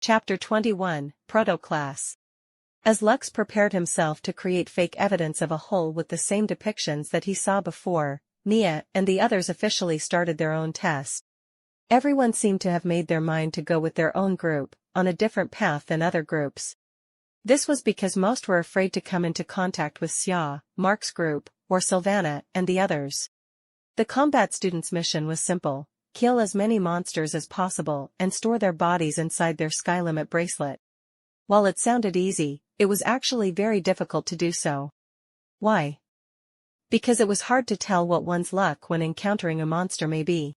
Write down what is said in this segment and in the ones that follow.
Chapter 21, Proto-Class. As Lux prepared himself to create fake evidence of a hole with the same depictions that he saw before, Nia and the others officially started their own test. Everyone seemed to have made their mind to go with their own group, on a different path than other groups. This was because most were afraid to come into contact with Xia, Mark's group, or Sylvana and the others. The combat students' mission was simple: kill as many monsters as possible and store their bodies inside their Skylimit bracelet. While it sounded easy, it was actually very difficult to do so. Why? Because it was hard to tell what one's luck when encountering a monster may be.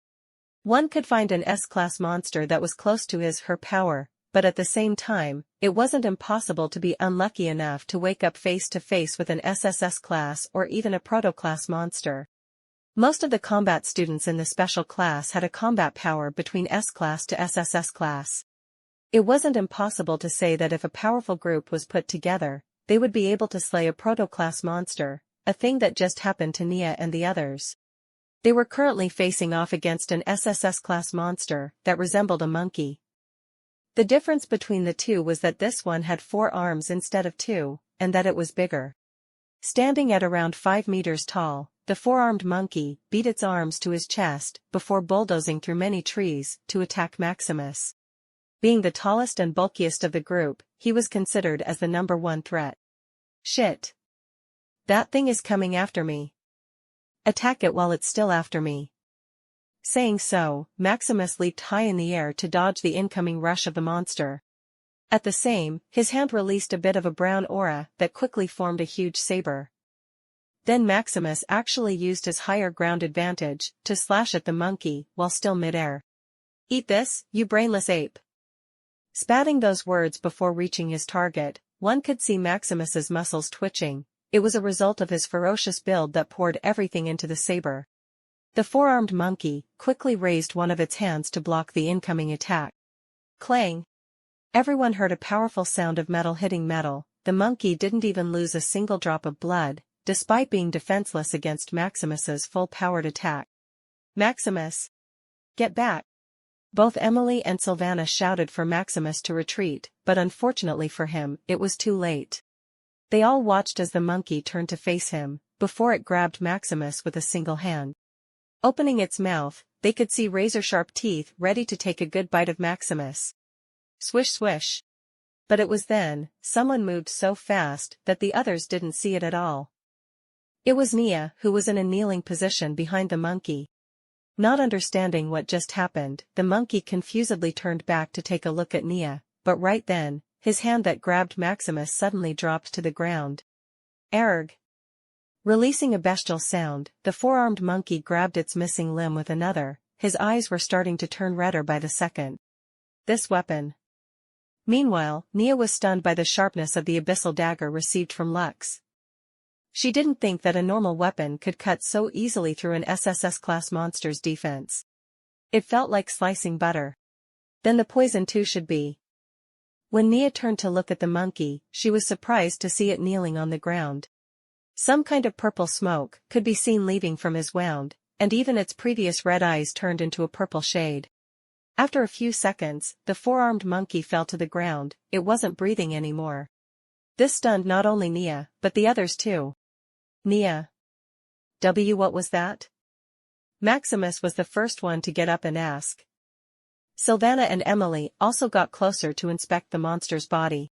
One could find an S-class monster that was close to his/her power, but at the same time, it wasn't impossible to be unlucky enough to wake up face to face with an SSS class or even a proto-class monster. Most of the combat students in the special class had a combat power between S-class to SSS class. It wasn't impossible to say that if a powerful group was put together, they would be able to slay a proto-class monster, a thing that just happened to Nia and the others. They were currently facing off against an SSS class monster that resembled a monkey. The difference between the two was that this one had 4 arms instead of 2, and that it was bigger. Standing at around 5 meters tall, the 4-armed monkey beat its arms to his chest before bulldozing through many trees to attack Maximus. Being the tallest and bulkiest of the group, he was considered as the #1 threat. Shit. That thing is coming after me. Attack it while it's still after me. Saying so, Maximus leaped high in the air to dodge the incoming rush of the monster. At the same, his hand released a bit of a brown aura that quickly formed a huge saber. Then Maximus actually used his higher ground advantage to slash at the monkey while still mid-air. "Eat this, you brainless ape." Spouting those words before reaching his target, one could see Maximus's muscles twitching. It was a result of his ferocious build that poured everything into the saber. The 4-armed monkey quickly raised one of its hands to block the incoming attack. Clang! Everyone heard a powerful sound of metal hitting metal. The monkey didn't even lose a single drop of blood, despite being defenseless against Maximus's full-powered attack. "Maximus! Get back!" Both Emily and Sylvana shouted for Maximus to retreat, but unfortunately for him, it was too late. They all watched as the monkey turned to face him, before it grabbed Maximus with a single hand. Opening its mouth, they could see razor-sharp teeth ready to take a good bite of Maximus. Swish swish. But it was then, someone moved so fast that the others didn't see it at all. It was Nia, who was in a kneeling position behind the monkey. Not understanding what just happened, the monkey confusedly turned back to take a look at Nia, but right then, his hand that grabbed Maximus suddenly dropped to the ground. Erg! Releasing a bestial sound, the 4-armed monkey grabbed its missing limb with another. His eyes were starting to turn redder by the second. This weapon. Meanwhile, Nia was stunned by the sharpness of the abyssal dagger received from Lux. She didn't think that a normal weapon could cut so easily through an SSS-class monster's defense. It felt like slicing butter. Then the poison too should be. When Nia turned to look at the monkey, she was surprised to see it kneeling on the ground. Some kind of purple smoke could be seen leaving from his wound, and even its previous red eyes turned into a purple shade. After a few seconds, the 4-armed monkey fell to the ground. It wasn't breathing anymore. This stunned not only Nia, but the others too. Nia. What was that? Maximus was the first one to get up and ask. Sylvana and Emily also got closer to inspect the monster's body.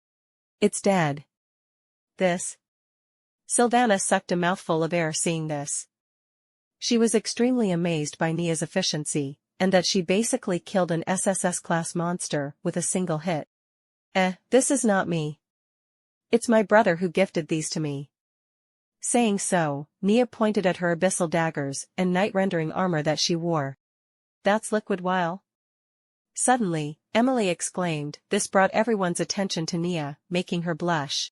It's dead. This. Sylvana sucked a mouthful of air seeing this. She was extremely amazed by Nia's efficiency, and that she basically killed an SSS-class monster with a single hit. This is not me. It's my brother who gifted these to me. Saying so, Nia pointed at her abyssal daggers and night-rendering armor that she wore. That's liquid wile? Suddenly, Emily exclaimed. This brought everyone's attention to Nia, making her blush.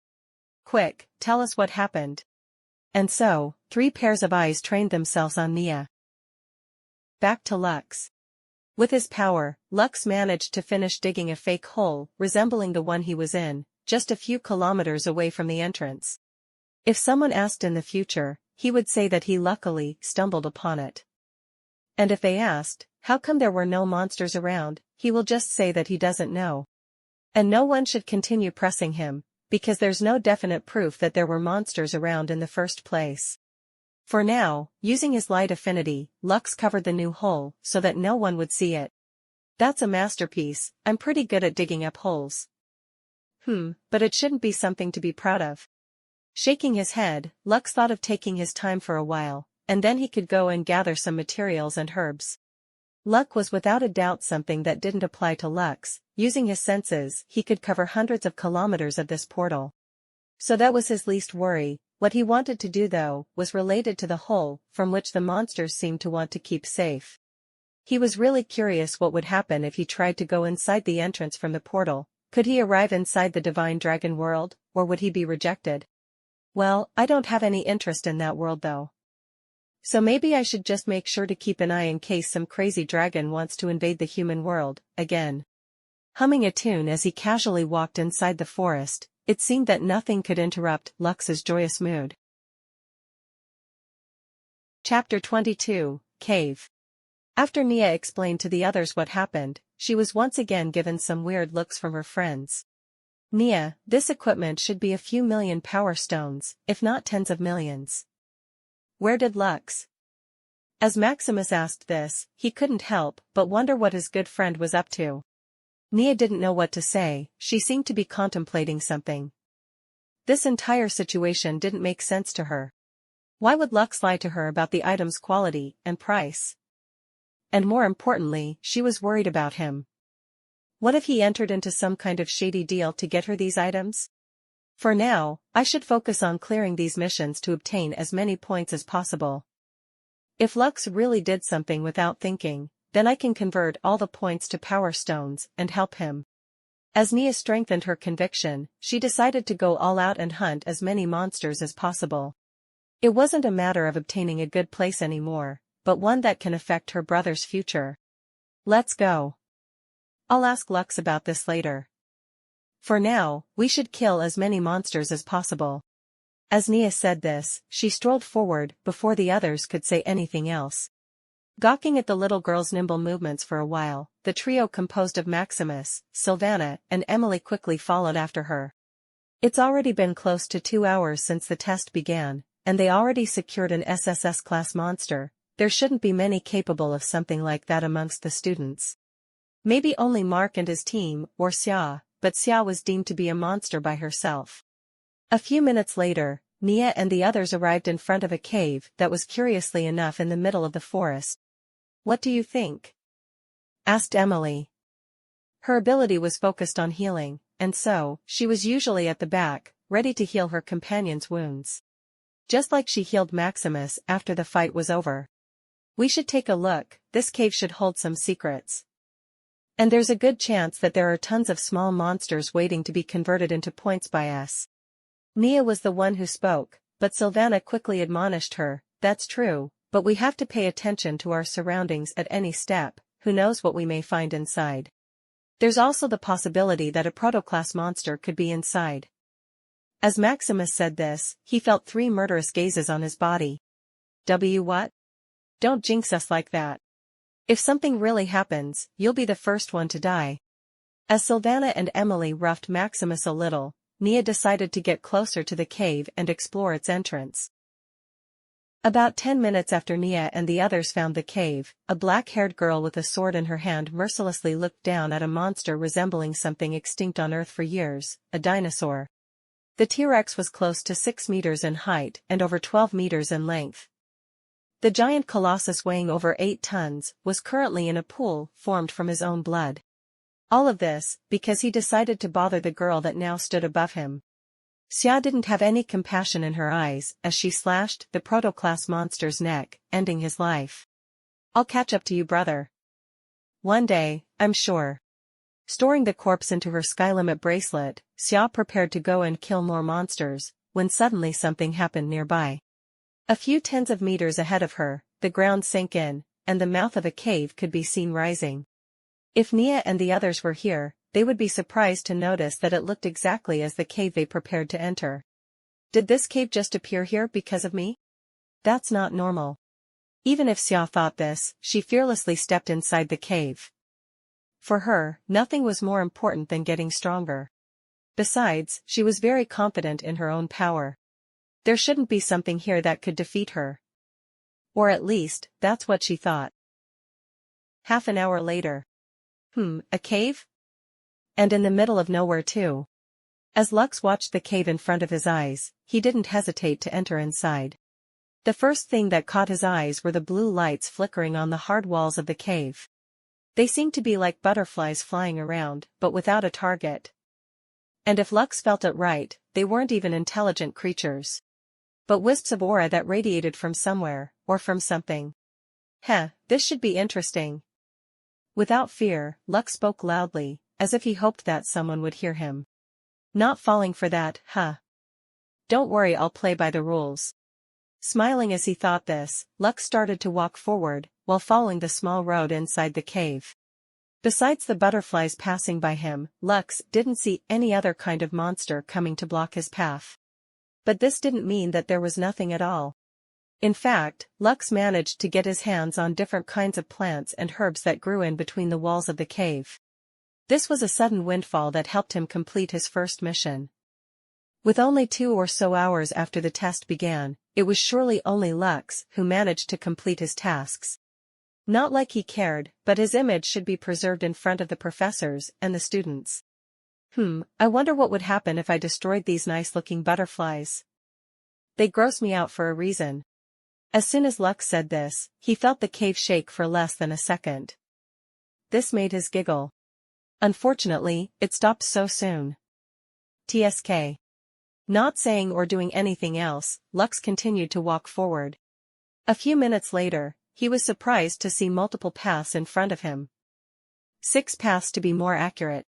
Quick, tell us what happened. And so, 3 pairs of eyes trained themselves on Nia. Back to Lux. With his power, Lux managed to finish digging a fake hole resembling the one he was in, just a few kilometers away from the entrance. If someone asked in the future, he would say that he luckily stumbled upon it. And if they asked, how come there were no monsters around, he will just say that he doesn't know. And no one should continue pressing him, because there's no definite proof that there were monsters around in the first place. For now, using his light affinity, Lux covered the new hole so that no one would see it. That's a masterpiece. I'm pretty good at digging up holes. But it shouldn't be something to be proud of. Shaking his head, Lux thought of taking his time for a while, and then he could go and gather some materials and herbs. Luck was without a doubt something that didn't apply to Lux. Using his senses, he could cover hundreds of kilometers of this portal. So that was his least worry. What he wanted to do though, was related to the hole, from which the monsters seemed to want to keep safe. He was really curious what would happen if he tried to go inside the entrance from the portal. Could he arrive inside the divine dragon world, or would he be rejected? Well, I don't have any interest in that world though. So maybe I should just make sure to keep an eye in case some crazy dragon wants to invade the human world, again. Humming a tune as he casually walked inside the forest, it seemed that nothing could interrupt Lux's joyous mood. Chapter 22, Cave. After Nia explained to the others what happened, she was once again given some weird looks from her friends. Nia, this equipment should be a few million power stones, if not tens of millions. Where did Lux? As Maximus asked this, he couldn't help but wonder what his good friend was up to. Nia didn't know what to say. She seemed to be contemplating something. This entire situation didn't make sense to her. Why would Lux lie to her about the item's quality and price? And more importantly, she was worried about him. What if he entered into some kind of shady deal to get her these items? For now, I should focus on clearing these missions to obtain as many points as possible. If Lux really did something without thinking, then I can convert all the points to power stones and help him. As Nia strengthened her conviction, she decided to go all out and hunt as many monsters as possible. It wasn't a matter of obtaining a good place anymore, but one that can affect her brother's future. Let's go. I'll ask Lux about this later. For now, we should kill as many monsters as possible. As Nia said this, she strolled forward before the others could say anything else. Gawking at the little girl's nimble movements for a while, the trio composed of Maximus, Sylvana, and Emily quickly followed after her. It's already been close to 2 hours since the test began, and they already secured an SSS-class monster. There shouldn't be many capable of something like that amongst the students. Maybe only Mark and his team, or Xia, but Xia was deemed to be a monster by herself. A few minutes later, Nia and the others arrived in front of a cave that was curiously enough in the middle of the forest. What do you think? Asked Emily. Her ability was focused on healing, and so, she was usually at the back, ready to heal her companion's wounds. Just like she healed Maximus after the fight was over. We should take a look. This cave should hold some secrets. And there's a good chance that there are tons of small monsters waiting to be converted into points by us. Nia was the one who spoke, but Sylvana quickly admonished her. That's true, but we have to pay attention to our surroundings at any step. Who knows what we may find inside. There's also the possibility that a protoclass monster could be inside. As Maximus said this, he felt 3 murderous gazes on his body. What? Don't jinx us like that. If something really happens, you'll be the first one to die. As Sylvana and Emily roughed Maximus a little, Nia decided to get closer to the cave and explore its entrance. About 10 minutes after Nia and the others found the cave, a black-haired girl with a sword in her hand mercilessly looked down at a monster resembling something extinct on Earth for years, a dinosaur. The T-Rex was close to 6 meters in height and over 12 meters in length. The giant colossus, weighing over 8 tons, was currently in a pool formed from his own blood. All of this, because he decided to bother the girl that now stood above him. Xia didn't have any compassion in her eyes as she slashed the protoclass monster's neck, ending his life. I'll catch up to you, brother. One day, I'm sure. Storing the corpse into her skylimit bracelet, Xia prepared to go and kill more monsters, when suddenly something happened nearby. A few tens of meters ahead of her, the ground sank in, and the mouth of a cave could be seen rising. If Nia and the others were here, they would be surprised to notice that it looked exactly as the cave they prepared to enter. Did this cave just appear here because of me? That's not normal. Even if Xia thought this, she fearlessly stepped inside the cave. For her, nothing was more important than getting stronger. Besides, she was very confident in her own power. There shouldn't be something here that could defeat her. Or at least, that's what she thought. Half an hour later. A cave? And in the middle of nowhere too. As Lux watched the cave in front of his eyes, he didn't hesitate to enter inside. The first thing that caught his eyes were the blue lights flickering on the hard walls of the cave. They seemed to be like butterflies flying around, but without a target. And if Lux felt it right, they weren't even intelligent creatures. But wisps of aura that radiated from somewhere, or from something. This should be interesting. Without fear, Lux spoke loudly, as if he hoped that someone would hear him. Not falling for that, Don't worry, I'll play by the rules. Smiling as he thought this, Lux started to walk forward, while following the small road inside the cave. Besides the butterflies passing by him, Lux didn't see any other kind of monster coming to block his path. But this didn't mean that there was nothing at all. In fact, Lux managed to get his hands on different kinds of plants and herbs that grew in between the walls of the cave. This was a sudden windfall that helped him complete his first mission. With only 2 or so hours after the test began, it was surely only Lux who managed to complete his tasks. Not like he cared, but his image should be preserved in front of the professors and the students. I wonder what would happen if I destroyed these nice-looking butterflies. They gross me out for a reason. As soon as Lux said this, he felt the cave shake for less than a second. This made his giggle. Unfortunately, it stopped so soon. TSK. Not saying or doing anything else, Lux continued to walk forward. A few minutes later, he was surprised to see multiple paths in front of him. 6 paths to be more accurate.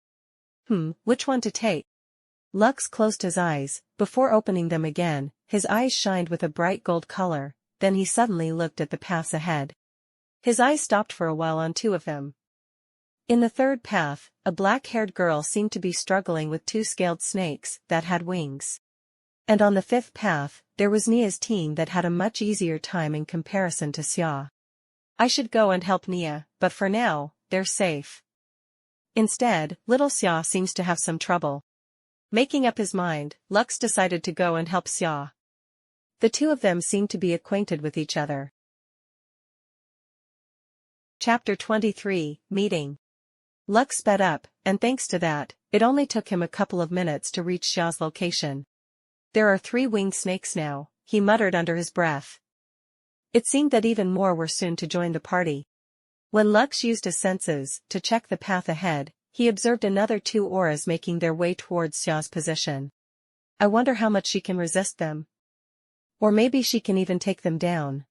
Which one to take? Lux closed his eyes. Before opening them again, his eyes shined with a bright gold color, then he suddenly looked at the paths ahead. His eyes stopped for a while on 2 of them. In the 3rd path, a black-haired girl seemed to be struggling with 2 scaled snakes that had wings. And on the 5th path, there was Nia's team that had a much easier time in comparison to Xia. I should go and help Nia, but for now, they're safe. Instead, little Xia seems to have some trouble. Making up his mind, Lux decided to go and help Xia. The 2 of them seemed to be acquainted with each other. Chapter 23, Meeting. Lux sped up, and thanks to that, it only took him a couple of minutes to reach Xia's location. There are 3 winged snakes now, he muttered under his breath. It seemed that even more were soon to join the party. When Lux used his senses to check the path ahead, he observed another 2 auras making their way towards Xia's position. I wonder how much she can resist them. Or maybe she can even take them down.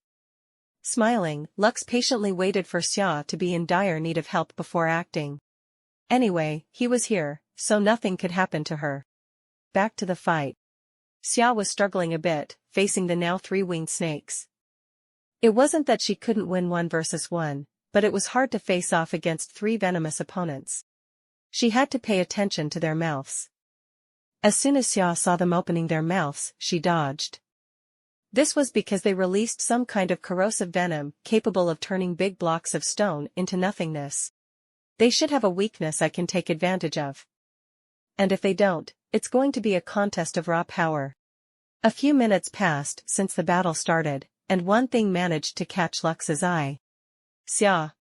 Smiling, Lux patiently waited for Xia to be in dire need of help before acting. Anyway, he was here, so nothing could happen to her. Back to the fight. Xia was struggling a bit, facing the now 3 winged snakes. It wasn't that she couldn't win 1 versus 1, but it was hard to face off against 3 venomous opponents. She had to pay attention to their mouths. As soon as Xia saw them opening their mouths, she dodged. This was because they released some kind of corrosive venom capable of turning big blocks of stone into nothingness. They should have a weakness I can take advantage of. And if they don't, it's going to be a contest of raw power. A few minutes passed since the battle started, and one thing managed to catch Lux's eye. Xia.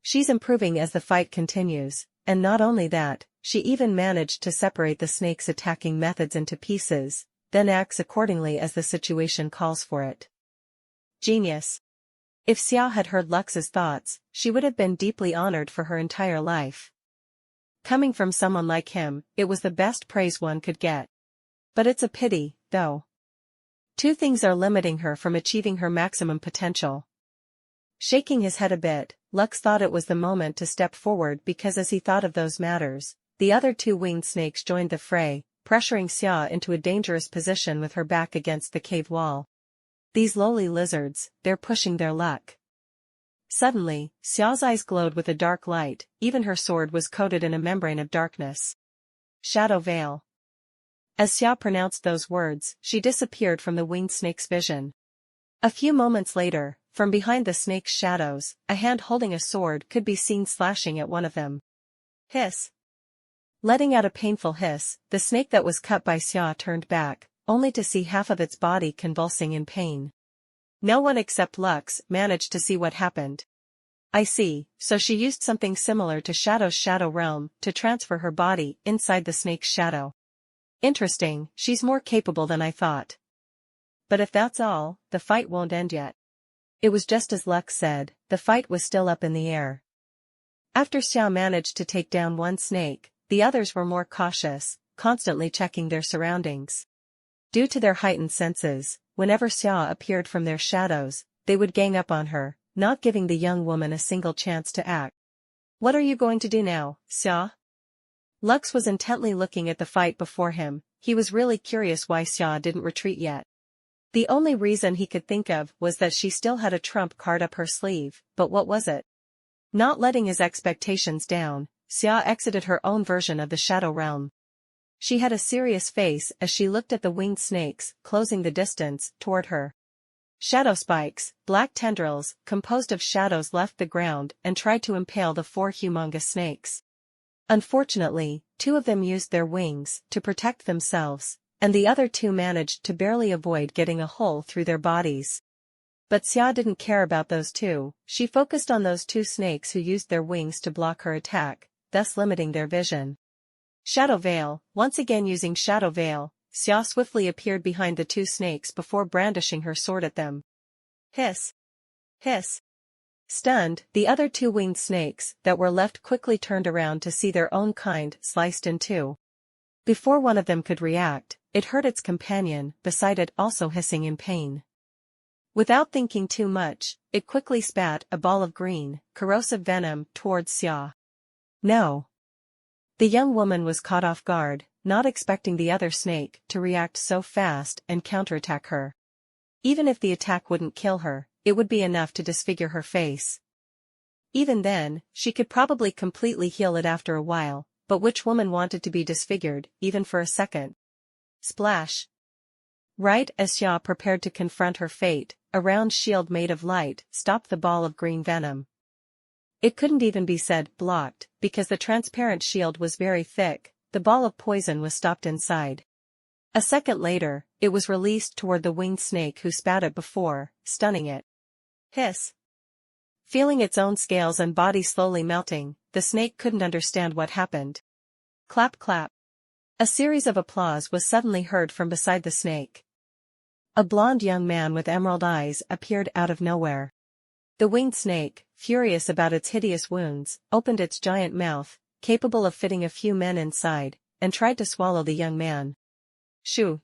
She's improving as the fight continues, and not only that, she even managed to separate the snake's attacking methods into pieces, then acts accordingly as the situation calls for it. Genius. If Xia had heard Lux's thoughts, she would have been deeply honored for her entire life. Coming from someone like him, it was the best praise one could get. But it's a pity, though. 2 things are limiting her from achieving her maximum potential. Shaking his head a bit, Lux thought it was the moment to step forward because as he thought of those matters, the other 2 winged snakes joined the fray, pressuring Xia into a dangerous position with her back against the cave wall. These lowly lizards, they're pushing their luck. Suddenly, Xiao's eyes glowed with a dark light, even her sword was coated in a membrane of darkness. Shadow Veil. As Xia pronounced those words, she disappeared from the winged snake's vision. A few moments later, from behind the snake's shadows, a hand holding a sword could be seen slashing at one of them. Hiss. Letting out a painful hiss, the snake that was cut by Xia turned back, only to see half of its body convulsing in pain. No one except Lux managed to see what happened. I see, so she used something similar to Shadow's shadow realm to transfer her body inside the snake's shadow. Interesting, she's more capable than I thought. But if that's all, the fight won't end yet. It was just as Lux said, the fight was still up in the air. After Xia managed to take down one snake, the others were more cautious, constantly checking their surroundings. Due to their heightened senses, whenever Xia appeared from their shadows, they would gang up on her, not giving the young woman a single chance to act. What are you going to do now, Xia? Lux was intently looking at the fight before him. He was really curious why Xia didn't retreat yet. The only reason he could think of was that she still had a trump card up her sleeve, but what was it? Not letting his expectations down, Xia exited her own version of the Shadow Realm. She had a serious face as she looked at the winged snakes closing the distance toward her. Shadow spikes, black tendrils, composed of shadows left the ground and tried to impale the four humongous snakes. Unfortunately, two of them used their wings to protect themselves, and the other two managed to barely avoid getting a hole through their bodies. But Xia didn't care about those two. She focused on those two snakes who used their wings to block her attack, thus limiting their vision. Shadow Veil, once again using Shadow Veil, Xia swiftly appeared behind the two snakes before brandishing her sword at them. Hiss! Hiss! Stunned, the other two winged snakes that were left quickly turned around to see their own kind sliced in two. Before one of them could react, it heard its companion beside it also hissing in pain. Without thinking too much, it quickly spat a ball of green, corrosive venom towards Xia. No! The young woman was caught off guard, not expecting the other snake to react so fast and counterattack her. Even if the attack wouldn't kill her, it would be enough to disfigure her face. Even then, she could probably completely heal it after a while, but which woman wanted to be disfigured, even for a second? Splash! Right as Xia prepared to confront her fate, a round shield made of light stopped the ball of green venom. It couldn't even be said blocked, because the transparent shield was very thick. The ball of poison was stopped inside. A second later, it was released toward the winged snake who spat it before, stunning it. Hiss! Feeling its own scales and body slowly melting, the snake couldn't understand what happened. Clap clap. A series of applause was suddenly heard from beside the snake. A blond young man with emerald eyes appeared out of nowhere. The winged snake, furious about its hideous wounds, opened its giant mouth, capable of fitting a few men inside, and tried to swallow the young man. Shoo!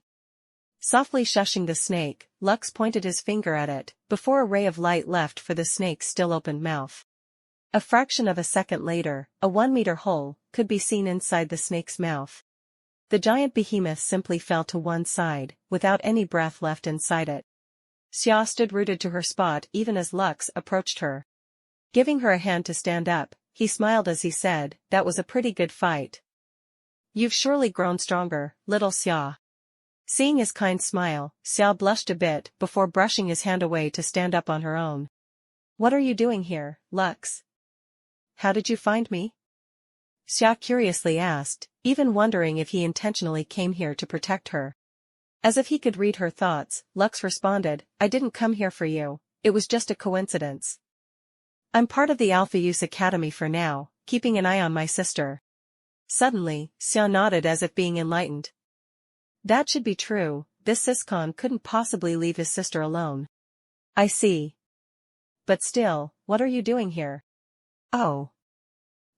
Softly shushing the snake, Lux pointed his finger at it, before a ray of light left for the snake's still-opened mouth. A fraction of a second later, a 1-meter hole could be seen inside the snake's mouth. The giant behemoth simply fell to one side, without any breath left inside it. Xia stood rooted to her spot even as Lux approached her. Giving her a hand to stand up, he smiled as he said, "That was a pretty good fight. You've surely grown stronger, little Xia." Seeing his kind smile, Xia blushed a bit before brushing his hand away to stand up on her own. "What are you doing here, Lux? How did you find me?" Xia curiously asked, even wondering if he intentionally came here to protect her. As if he could read her thoughts, Lux responded, "I didn't come here for you, it was just a coincidence. I'm part of the Alpha Use Academy for now, keeping an eye on my sister." Suddenly, Xia nodded as if being enlightened. That should be true, this Siscon couldn't possibly leave his sister alone. "I see. But still, what are you doing here?" "Oh.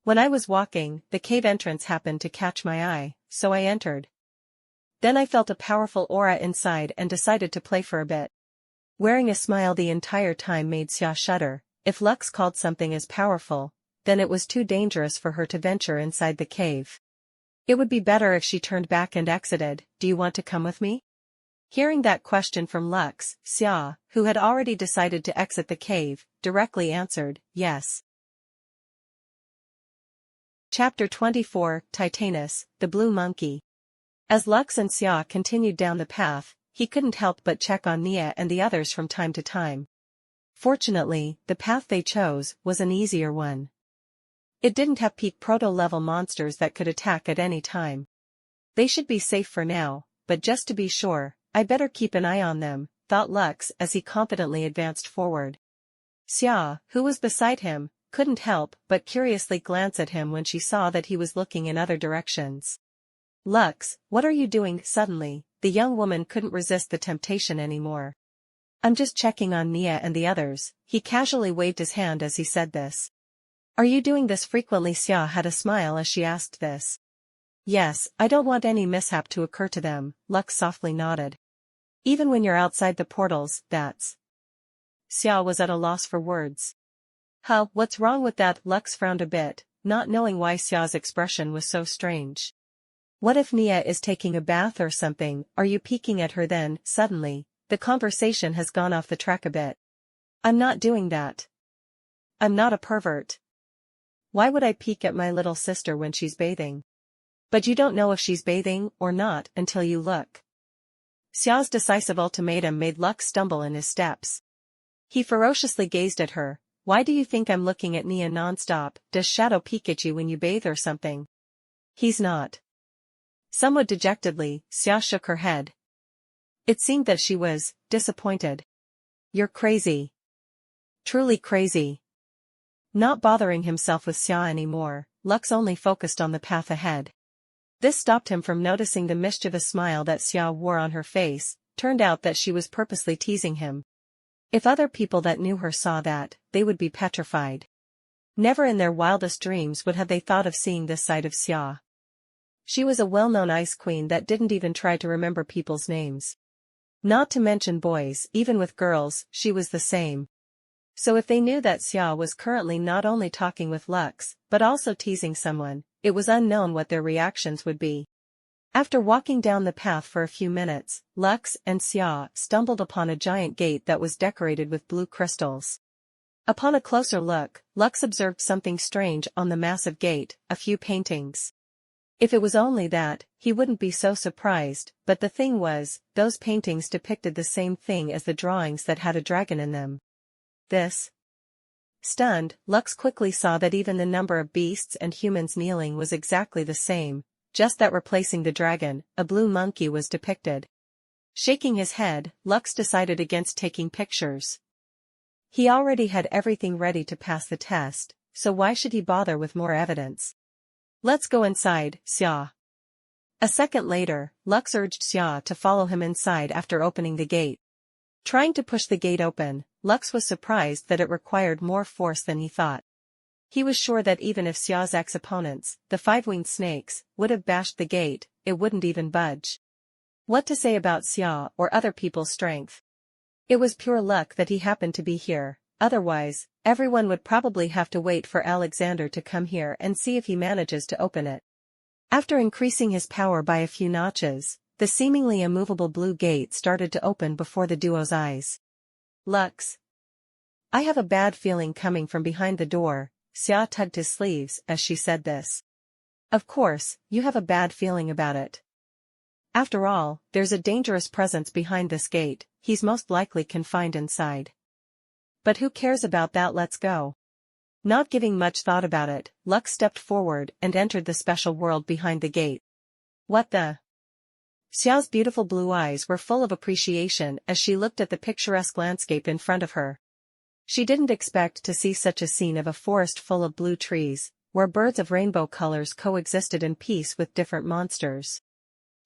When I was walking, the cave entrance happened to catch my eye, so I entered. Then I felt a powerful aura inside and decided to play for a bit." Wearing a smile the entire time made Xia shudder. If Lux called something as powerful, then it was too dangerous for her to venture inside the cave. It would be better if she turned back and exited. "Do you want to come with me?" Hearing that question from Lux, Xia, who had already decided to exit the cave, directly answered, "Yes." Chapter 24, Titanus, the Blue Monkey. As Lux and Xia continued down the path, he couldn't help but check on Nia and the others from time to time. Fortunately, the path they chose was an easier one. It didn't have peak proto-level monsters that could attack at any time. They should be safe for now, but just to be sure, I better keep an eye on them, thought Lux as he confidently advanced forward. Xia, who was beside him, couldn't help but curiously glance at him when she saw that he was looking in other directions. Lux, what are you doing? Suddenly, the young woman couldn't resist the temptation anymore. I'm just checking on Nia and the others, he casually waved his hand as he said this. Are you doing this frequently? Xia had a smile as she asked this. Yes, I don't want any mishap to occur to them, Lux softly nodded. Even when you're outside the portals, that's... Xia was at a loss for words. Huh, what's wrong with that? Lux frowned a bit, not knowing why Xia's expression was so strange. What if Nia is taking a bath or something? Are you peeking at her then? Suddenly, the conversation has gone off the track a bit. I'm not doing that. I'm not a pervert. Why would I peek at my little sister when she's bathing? But you don't know if she's bathing or not until you look. Xia's decisive ultimatum made Lux stumble in his steps. He ferociously gazed at her. Why do you think I'm looking at Nia nonstop? Does Shadow peek at you when you bathe or something? He's not. Somewhat dejectedly, Xia shook her head. It seemed that she was disappointed. You're crazy. Truly crazy. Not bothering himself with Xia anymore, Lux only focused on the path ahead. This stopped him from noticing the mischievous smile that Xia wore on her face. Turned out that she was purposely teasing him. If other people that knew her saw that, they would be petrified. Never in their wildest dreams would have they thought of seeing this side of Xia. She was a well-known ice queen that didn't even try to remember people's names. Not to mention boys, even with girls, she was the same. So if they knew that Xia was currently not only talking with Lux, but also teasing someone, it was unknown what their reactions would be. After walking down the path for a few minutes, Lux and Xia stumbled upon a giant gate that was decorated with blue crystals. Upon a closer look, Lux observed something strange on the massive gate, a few paintings. If it was only that, he wouldn't be so surprised, but the thing was, those paintings depicted the same thing as the drawings that had a dragon in them. This. Stunned, Lux quickly saw that even the number of beasts and humans kneeling was exactly the same, just that replacing the dragon, a blue monkey was depicted. Shaking his head, Lux decided against taking pictures. He already had everything ready to pass the test, so why should he bother with more evidence? Let's go inside, Xia. A second later, Lux urged Xia to follow him inside after opening the gate. Trying to push the gate open, Lux was surprised that it required more force than he thought. He was sure that even if Xia's ex-opponents, the five-winged snakes, would have bashed the gate, it wouldn't even budge. What to say about Xia or other people's strength? It was pure luck that he happened to be here, otherwise, everyone would probably have to wait for Alexander to come here and see if he manages to open it. After increasing his power by a few notches, the seemingly immovable blue gate started to open before the duo's eyes. Lux. I have a bad feeling coming from behind the door, Xia tugged his sleeves as she said this. Of course, you have a bad feeling about it. After all, there's a dangerous presence behind this gate, he's most likely confined inside. But who cares about that? Let's go. Not giving much thought about it, Lux stepped forward and entered the special world behind the gate. What the? Xiao's beautiful blue eyes were full of appreciation as she looked at the picturesque landscape in front of her. She didn't expect to see such a scene of a forest full of blue trees, where birds of rainbow colors coexisted in peace with different monsters.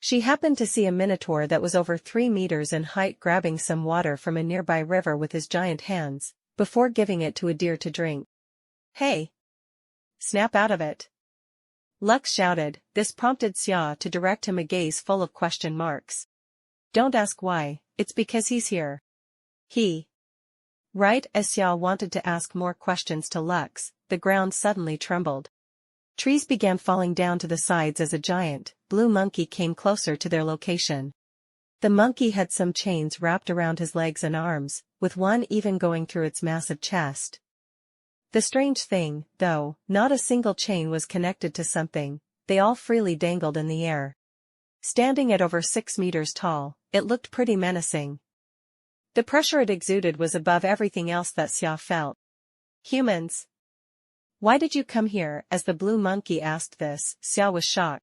She happened to see a minotaur that was over 3 meters in height grabbing some water from a nearby river with his giant hands, before giving it to a deer to drink. Hey! Snap out of it! Lux shouted. This prompted Xia to direct him a gaze full of question marks. Don't ask why, it's because he's here. He. Right as Xia wanted to ask more questions to Lux, the ground suddenly trembled. Trees began falling down to the sides as a giant, blue monkey came closer to their location. The monkey had some chains wrapped around his legs and arms, with one even going through its massive chest. The strange thing, though, not a single chain was connected to something, they all freely dangled in the air. Standing at over 6 meters tall, it looked pretty menacing. The pressure it exuded was above everything else that Xia felt. Humans. Why did you come here? As the blue monkey asked this, Xiao was shocked.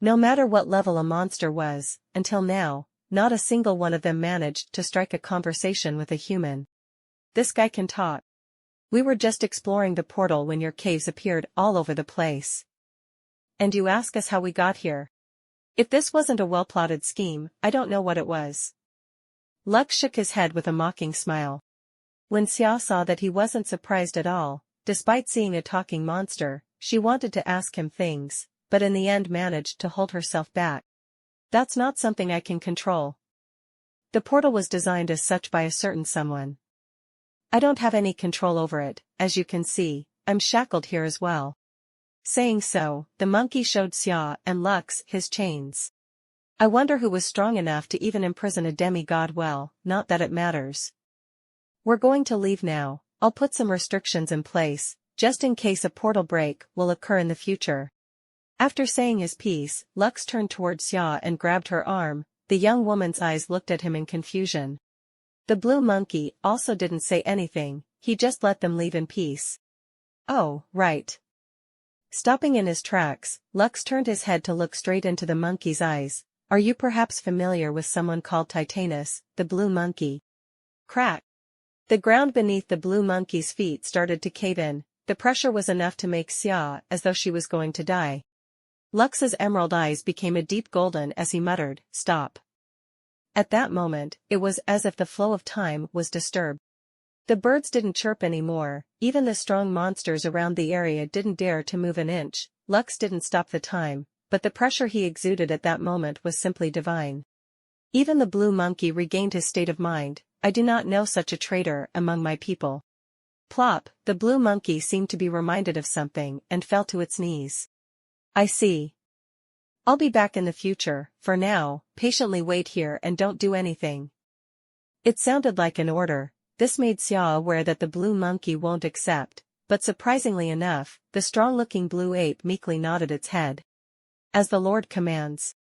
No matter what level a monster was, until now, not a single one of them managed to strike a conversation with a human. This guy can talk. We were just exploring the portal when your caves appeared all over the place. And you ask us how we got here? If this wasn't a well-plotted scheme, I don't know what it was. Lux shook his head with a mocking smile. When Xiao saw that he wasn't surprised at all, despite seeing a talking monster, she wanted to ask him things, but in the end managed to hold herself back. That's not something I can control. The portal was designed as such by a certain someone. I don't have any control over it, as you can see, I'm shackled here as well. Saying so, the monkey showed Xia and Lux his chains. I wonder who was strong enough to even imprison a demigod. Well, not that it matters. We're going to leave now. I'll put some restrictions in place, just in case a portal break will occur in the future. After saying his piece, Lux turned toward Xia and grabbed her arm. The young woman's eyes looked at him in confusion. The blue monkey also didn't say anything, he just let them leave in peace. Oh, right. Stopping in his tracks, Lux turned his head to look straight into the monkey's eyes. Are you perhaps familiar with someone called Titanus, the blue monkey? Crack. The ground beneath the blue monkey's feet started to cave in. The pressure was enough to make Xia as though she was going to die. Lux's emerald eyes became a deep golden as he muttered, "Stop." At that moment, it was as if the flow of time was disturbed. The birds didn't chirp anymore, even the strong monsters around the area didn't dare to move an inch. Lux didn't stop the time, but the pressure he exuded at that moment was simply divine. Even the blue monkey regained his state of mind. I do not know such a traitor among my people. Plop, the blue monkey seemed to be reminded of something and fell to its knees. I see. I'll be back in the future. For now, patiently wait here and don't do anything. It sounded like an order. This made Xia aware that the blue monkey won't accept, but surprisingly enough, the strong-looking blue ape meekly nodded its head. As the Lord commands.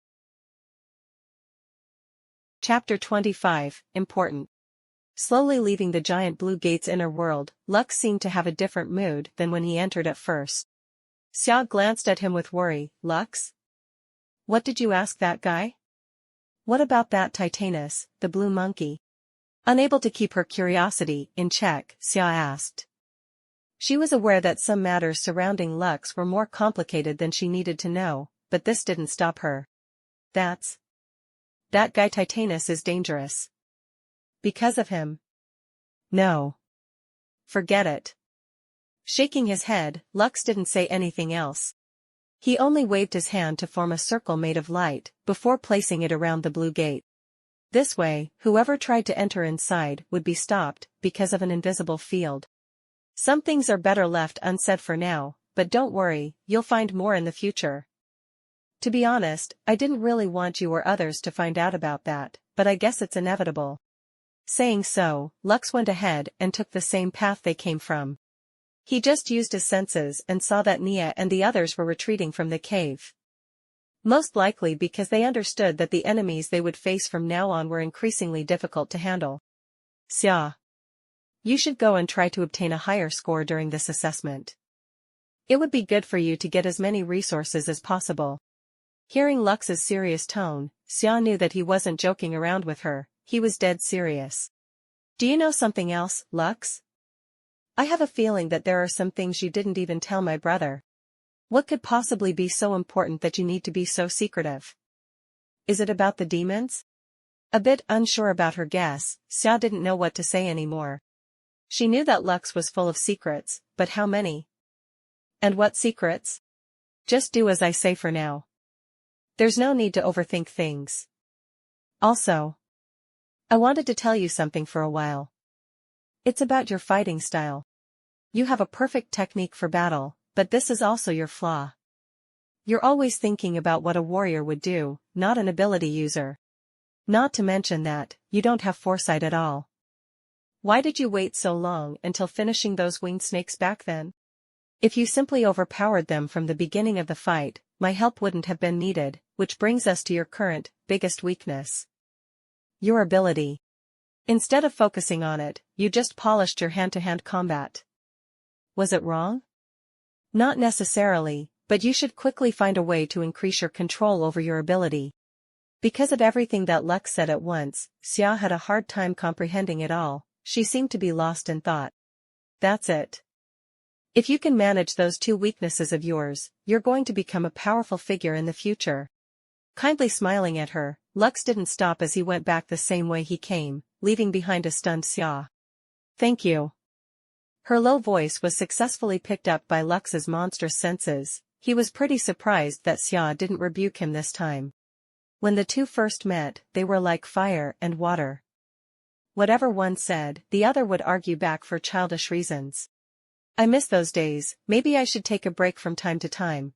Chapter 25, Important. Slowly leaving the giant blue gate's inner world, Lux seemed to have a different mood than when he entered at first. Xia glanced at him with worry. Lux? What did you ask that guy? What about that Titanus, the blue monkey? Unable to keep her curiosity in check, Xia asked. She was aware that some matters surrounding Lux were more complicated than she needed to know, but this didn't stop her. That guy Titanus is dangerous. Because of him? No. Forget it. Shaking his head, Lux didn't say anything else. He only waved his hand to form a circle made of light, before placing it around the blue gate. This way, whoever tried to enter inside would be stopped, because of an invisible field. Some things are better left unsaid for now, but don't worry, you'll find more in the future. To be honest, I didn't really want you or others to find out about that, but I guess it's inevitable. Saying so, Lux went ahead and took the same path they came from. He just used his senses and saw that Nia and the others were retreating from the cave. Most likely because they understood that the enemies they would face from now on were increasingly difficult to handle. Xia. You should go and try to obtain a higher score during this assessment. It would be good for you to get as many resources as possible. Hearing Lux's serious tone, Xia knew that he wasn't joking around with her, he was dead serious. Do you know something else, Lux? I have a feeling that there are some things you didn't even tell my brother. What could possibly be so important that you need to be so secretive? Is it about the demons? A bit unsure about her guess, Xia didn't know what to say anymore. She knew that Lux was full of secrets, but how many? And what secrets? Just do as I say for now. There's no need to overthink things. Also, I wanted to tell you something for a while. It's about your fighting style. You have a perfect technique for battle, but this is also your flaw. You're always thinking about what a warrior would do, not an ability user. Not to mention that, you don't have foresight at all. Why did you wait so long until finishing those winged snakes back then? If you simply overpowered them from the beginning of the fight, my help wouldn't have been needed, which brings us to your current, biggest weakness. Your ability. Instead of focusing on it, you just polished your hand-to-hand combat. Was it wrong? Not necessarily, but you should quickly find a way to increase your control over your ability. Because of everything that Lux said at once, Xia had a hard time comprehending it all. She seemed to be lost in thought. That's it. If you can manage those two weaknesses of yours, you're going to become a powerful figure in the future. Kindly smiling at her, Lux didn't stop as he went back the same way he came, leaving behind a stunned Xia. Thank you. Her low voice was successfully picked up by Lux's monstrous senses. He was pretty surprised that Xia didn't rebuke him this time. When the two first met, they were like fire and water. Whatever one said, the other would argue back for childish reasons. I miss those days, maybe I should take a break from time to time.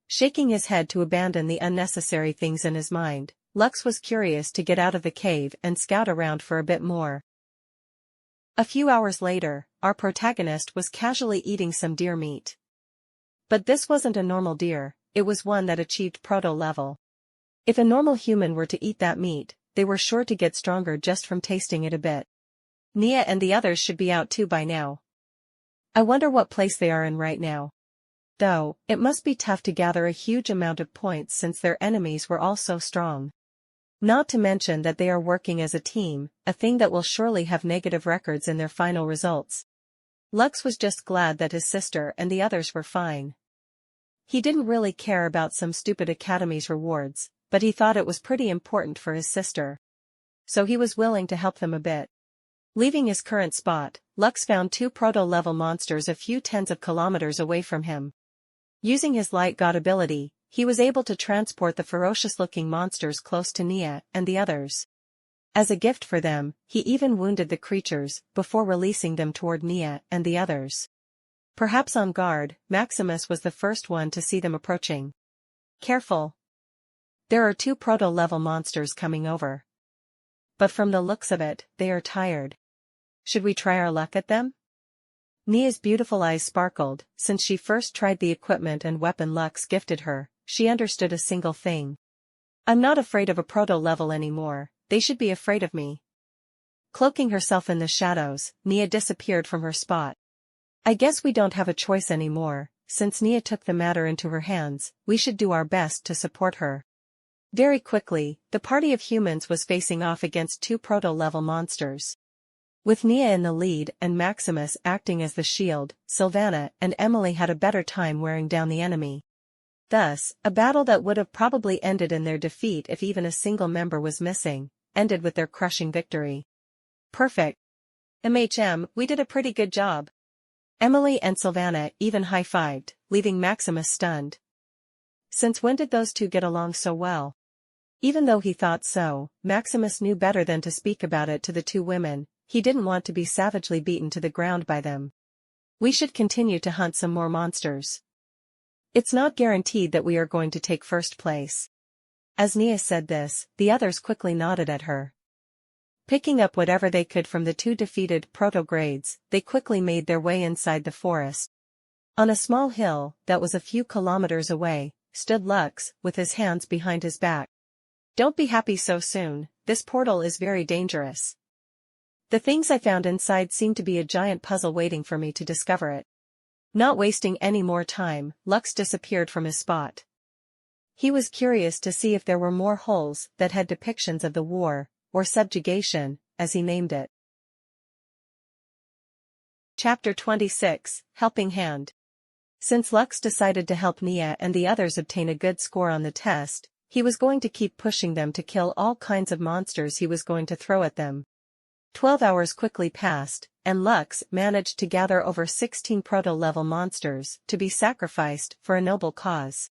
Shaking his head to abandon the unnecessary things in his mind, Lux was curious to get out of the cave and scout around for a bit more. A few hours later, our protagonist was casually eating some deer meat. But this wasn't a normal deer, it was one that achieved proto-level. If a normal human were to eat that meat, they were sure to get stronger just from tasting it a bit. Nia and the others should be out too by now. I wonder what place they are in right now. Though, it must be tough to gather a huge amount of points since their enemies were all so strong. Not to mention that they are working as a team, a thing that will surely have negative records in their final results. Lux was just glad that his sister and the others were fine. He didn't really care about some stupid Academies rewards, but he thought it was pretty important for his sister. So he was willing to help them a bit. Leaving his current spot, Lux found two proto-level monsters a few tens of kilometers away from him. Using his light god ability, he was able to transport the ferocious-looking monsters close to Nia and the others. As a gift for them, he even wounded the creatures before releasing them toward Nia and the others. Perhaps on guard, Maximus was the first one to see them approaching. Careful. There are two proto-level monsters coming over. But from the looks of it, they are tired. Should we try our luck at them? Nia's beautiful eyes sparkled. Since she first tried the equipment and weapon Lux gifted her, she understood a single thing. I'm not afraid of a proto-level anymore, they should be afraid of me. Cloaking herself in the shadows, Nia disappeared from her spot. I guess we don't have a choice anymore, since Nia took the matter into her hands, we should do our best to support her. Very quickly, the party of humans was facing off against two proto-level monsters. With Nia in the lead and Maximus acting as the shield, Sylvana and Emily had a better time wearing down the enemy. Thus, a battle that would have probably ended in their defeat if even a single member was missing, ended with their crushing victory. Perfect. We did a pretty good job. Emily and Sylvana even high-fived, leaving Maximus stunned. Since when did those two get along so well? Even though he thought so, Maximus knew better than to speak about it to the two women. He didn't want to be savagely beaten to the ground by them. We should continue to hunt some more monsters. It's not guaranteed that we are going to take first place. As Nia said this, the others quickly nodded at her. Picking up whatever they could from the two defeated proto-grades, they quickly made their way inside the forest. On a small hill, that was a few kilometers away, stood Lux, with his hands behind his back. Don't be happy so soon, this portal is very dangerous. The things I found inside seem to be a giant puzzle waiting for me to discover it. Not wasting any more time, Lux disappeared from his spot. He was curious to see if there were more holes that had depictions of the war, or subjugation, as he named it. Chapter 26, Helping Hand. Since Lux decided to help Nia and the others obtain a good score on the test, he was going to keep pushing them to kill all kinds of monsters he was going to throw at them. 12 hours quickly passed, and Lux managed to gather over 16 proto-level monsters to be sacrificed for a noble cause.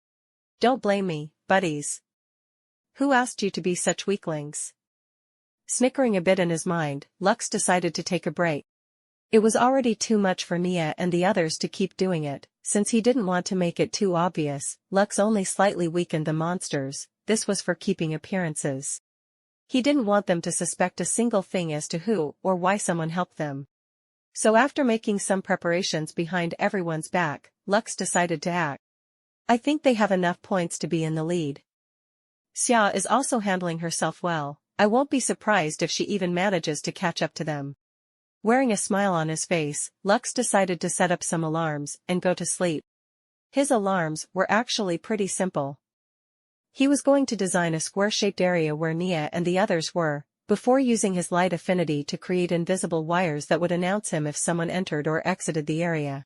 Don't blame me, buddies. Who asked you to be such weaklings? Snickering a bit in his mind, Lux decided to take a break. It was already too much for Nia and the others to keep doing it, since he didn't want to make it too obvious. Lux only slightly weakened the monsters, this was for keeping appearances. He didn't want them to suspect a single thing as to who or why someone helped them. So after making some preparations behind everyone's back, Lux decided to act. I think they have enough points to be in the lead. Xia is also handling herself well, I won't be surprised if she even manages to catch up to them. Wearing a smile on his face, Lux decided to set up some alarms and go to sleep. His alarms were actually pretty simple. He was going to design a square-shaped area where Nia and the others were, before using his light affinity to create invisible wires that would announce him if someone entered or exited the area.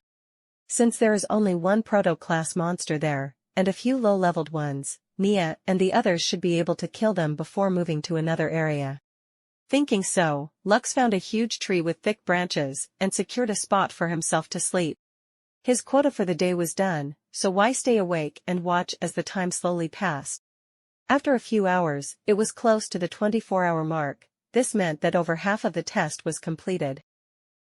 Since there is only one proto-class monster there, and a few low-leveled ones, Nia and the others should be able to kill them before moving to another area. Thinking so, Lux found a huge tree with thick branches and secured a spot for himself to sleep. His quota for the day was done, so why stay awake and watch as the time slowly passed? After a few hours, it was close to the 24-hour mark. This meant that over half of the test was completed.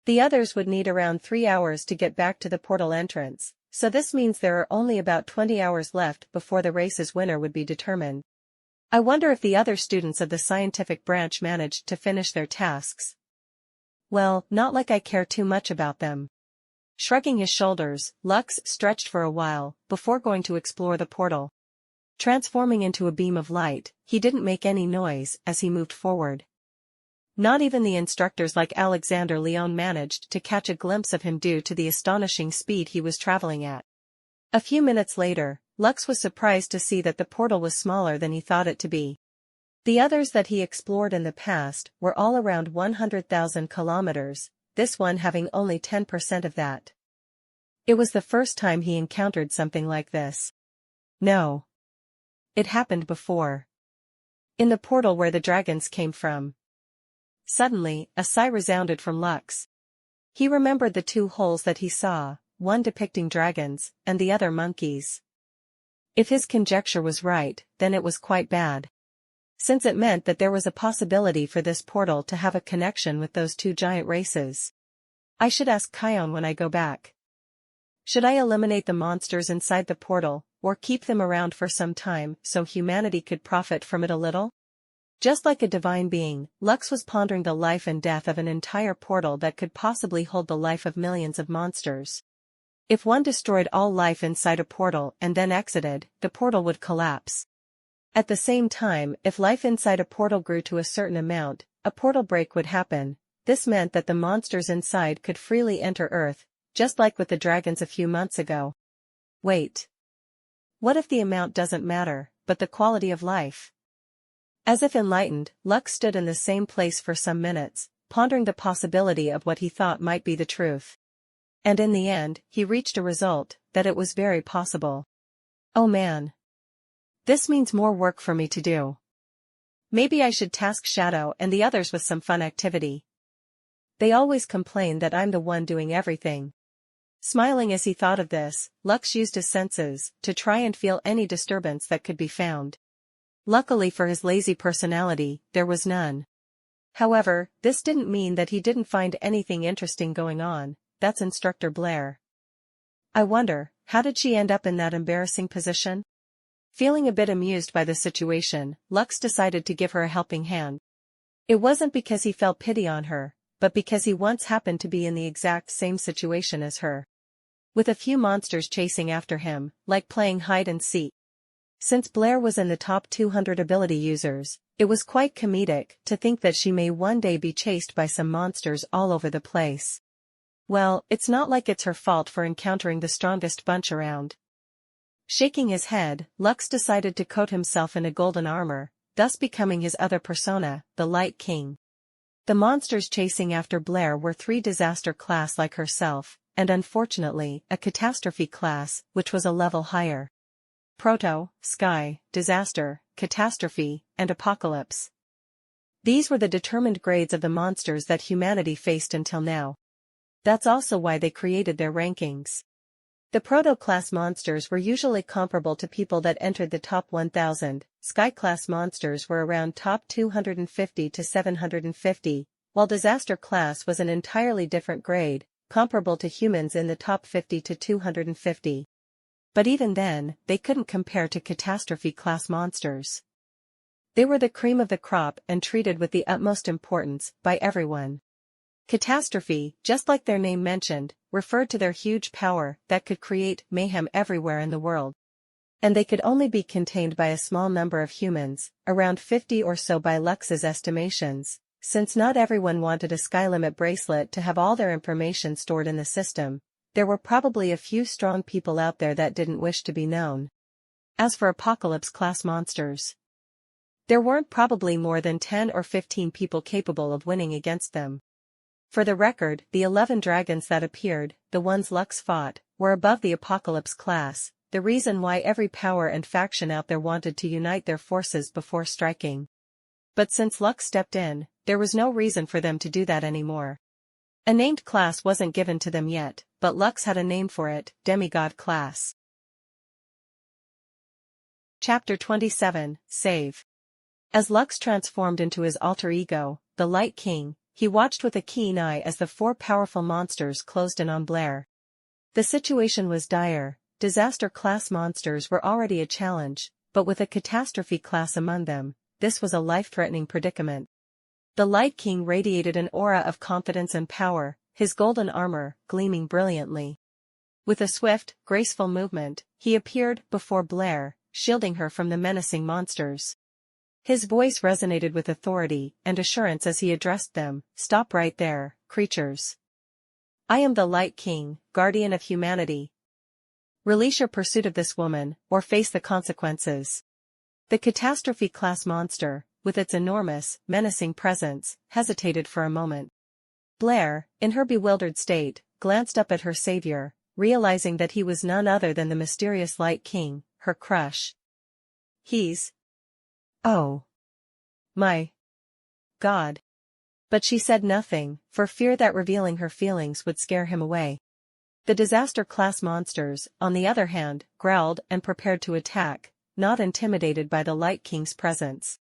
The others would need around 3 hours to get back to the portal entrance, so this means there are only about 20 hours left before the race's winner would be determined. I wonder if the other students of the scientific branch managed to finish their tasks. Well, not like I care too much about them. Shrugging his shoulders, Lux stretched for a while, before going to explore the portal. Transforming into a beam of light, he didn't make any noise as he moved forward. Not even the instructors like Alexander Leon managed to catch a glimpse of him due to the astonishing speed he was traveling at. A few minutes later, Lux was surprised to see that the portal was smaller than he thought it to be. The others that he explored in the past were all around 100,000 kilometers, this one having only 10% of that. It was the first time he encountered something like this. No. It happened before. In the portal where the dragons came from. Suddenly, a sigh resounded from Lux. He remembered the 2 holes that he saw, one depicting dragons, and the other monkeys. If his conjecture was right, then it was quite bad. Since it meant that there was a possibility for this portal to have a connection with those 2 giant races. I should ask Kion when I go back. Should I eliminate the monsters inside the portal, or keep them around for some time so humanity could profit from it a little? Just like a divine being, Lux was pondering the life and death of an entire portal that could possibly hold the life of millions of monsters. If one destroyed all life inside a portal and then exited, the portal would collapse. At the same time, if life inside a portal grew to a certain amount, a portal break would happen. This meant that the monsters inside could freely enter Earth, just like with the dragons a few months ago. Wait. What if the amount doesn't matter, but the quality of life? As if enlightened, Lux stood in the same place for some minutes, pondering the possibility of what he thought might be the truth. And in the end, he reached a result, that it was very possible. Oh man. This means more work for me to do. Maybe I should task Shadow and the others with some fun activity. They always complain that I'm the one doing everything. Smiling as he thought of this, Lux used his senses to try and feel any disturbance that could be found. Luckily for his lazy personality, there was none. However, this didn't mean that he didn't find anything interesting going on. That's Instructor Blair. I wonder, how did she end up in that embarrassing position? Feeling a bit amused by the situation, Lux decided to give her a helping hand. It wasn't because he felt pity on her, but because he once happened to be in the exact same situation as her. With a few monsters chasing after him, like playing hide and seek. Since Blair was in the top 200 ability users, it was quite comedic to think that she may one day be chased by some monsters all over the place. Well, it's not like it's her fault for encountering the strongest bunch around. Shaking his head, Lux decided to coat himself in a golden armor, thus becoming his other persona, the Light King. The monsters chasing after Blair were 3 disaster class like herself, and unfortunately, a catastrophe class, which was a level higher. Proto, Sky, Disaster, Catastrophe, and Apocalypse. These were the determined grades of the monsters that humanity faced until now. That's also why they created their rankings. The Proto-class monsters were usually comparable to people that entered the top 1,000, Sky-class monsters were around top 250 to 750, while Disaster class was an entirely different grade, comparable to humans in the top 50 to 250. But even then, they couldn't compare to Catastrophe-class monsters. They were the cream of the crop and treated with the utmost importance by everyone. Catastrophe, just like their name mentioned, referred to their huge power that could create mayhem everywhere in the world. And they could only be contained by a small number of humans, around 50 or so by Lux's estimations, since not everyone wanted a Sky Limit bracelet to have all their information stored in the system. there were probably a few strong people out there that didn't wish to be known. As for apocalypse-class monsters, there weren't probably more than 10 or 15 people capable of winning against them. For the record, the 11 dragons that appeared, the ones Lux fought, were above the apocalypse class, the reason why every power and faction out there wanted to unite their forces before striking. But since Lux stepped in, there was no reason for them to do that anymore. A named class wasn't given to them yet, but Lux had a name for it, demigod class. Chapter 27, Save. As Lux transformed into his alter ego, the Light King, he watched with a keen eye as the 4 powerful monsters closed in on Blair. The situation was dire. Disaster-class monsters were already a challenge, but with a catastrophe class among them, this was a life-threatening predicament. The Light King radiated an aura of confidence and power, his golden armor gleaming brilliantly. With a swift, graceful movement, he appeared before Blair, shielding her from the menacing monsters. His voice resonated with authority and assurance as he addressed them, "Stop right there, creatures. I am the Light King, guardian of humanity. Release your pursuit of this woman, or face the consequences." The catastrophe-class monster, with its enormous, menacing presence, hesitated for a moment. Blair, in her bewildered state, glanced up at her savior, realizing that he was none other than the mysterious Light King, her crush. Oh. My God. But she said nothing, for fear that revealing her feelings would scare him away. The disaster-class monsters, on the other hand, growled and prepared to attack, not intimidated by the Light King's presence.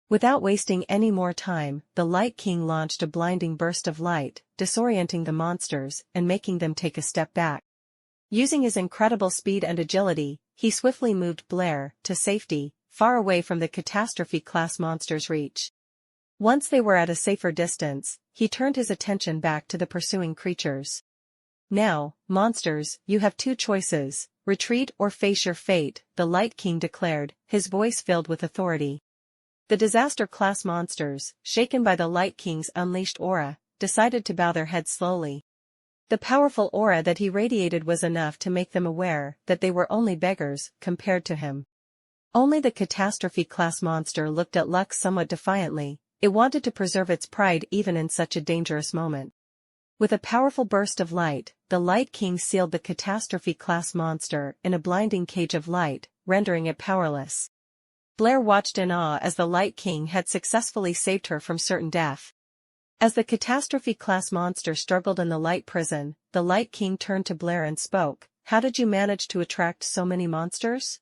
Without wasting any more time, the Light King launched a blinding burst of light, disorienting the monsters and making them take a step back. Using his incredible speed and agility, he swiftly moved Blair to safety, far away from the catastrophe-class monsters' reach. Once they were at a safer distance, he turned his attention back to the pursuing creatures. "Now, monsters, you have 2 choices, retreat or face your fate," the Light King declared, his voice filled with authority. The disaster-class monsters, shaken by the Light King's unleashed aura, decided to bow their heads slowly. The powerful aura that he radiated was enough to make them aware that they were only beggars compared to him. Only the catastrophe-class monster looked at Lux somewhat defiantly. It wanted to preserve its pride even in such a dangerous moment. With a powerful burst of light, the Light King sealed the catastrophe-class monster in a blinding cage of light, rendering it powerless. Blair watched in awe as the Light King had successfully saved her from certain death. As the catastrophe-class monster struggled in the light prison, the Light King turned to Blair and spoke, "How did you manage to attract so many monsters?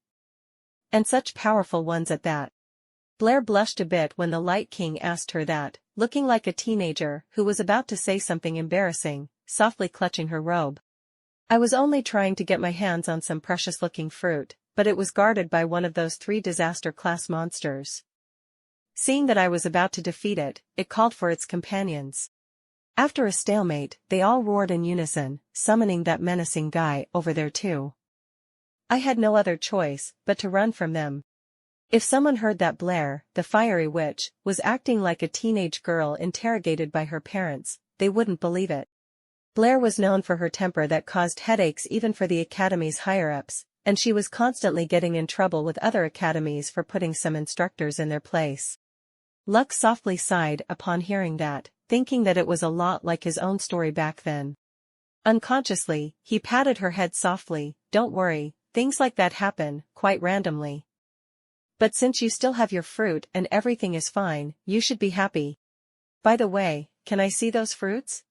And such powerful ones at that?" Blair blushed a bit when the Light King asked her that, looking like a teenager who was about to say something embarrassing, softly clutching her robe. "I was only trying to get my hands on some precious-looking fruit, but it was guarded by one of those 3 disaster-class monsters. Seeing that I was about to defeat it, it called for its companions. After a stalemate, they all roared in unison, summoning that menacing guy over there too. I had no other choice but to run from them." If someone heard that Blair, the fiery witch, was acting like a teenage girl interrogated by her parents, they wouldn't believe it. Blair was known for her temper that caused headaches even for the Academy's higher-ups, and she was constantly getting in trouble with other academies for putting some instructors in their place. Lux softly sighed upon hearing that, thinking that it was a lot like his own story back then. Unconsciously, he patted her head softly, "Don't worry, things like that happen, quite randomly. But since you still have your fruit and everything is fine, you should be happy. By the way, can I see those fruits?"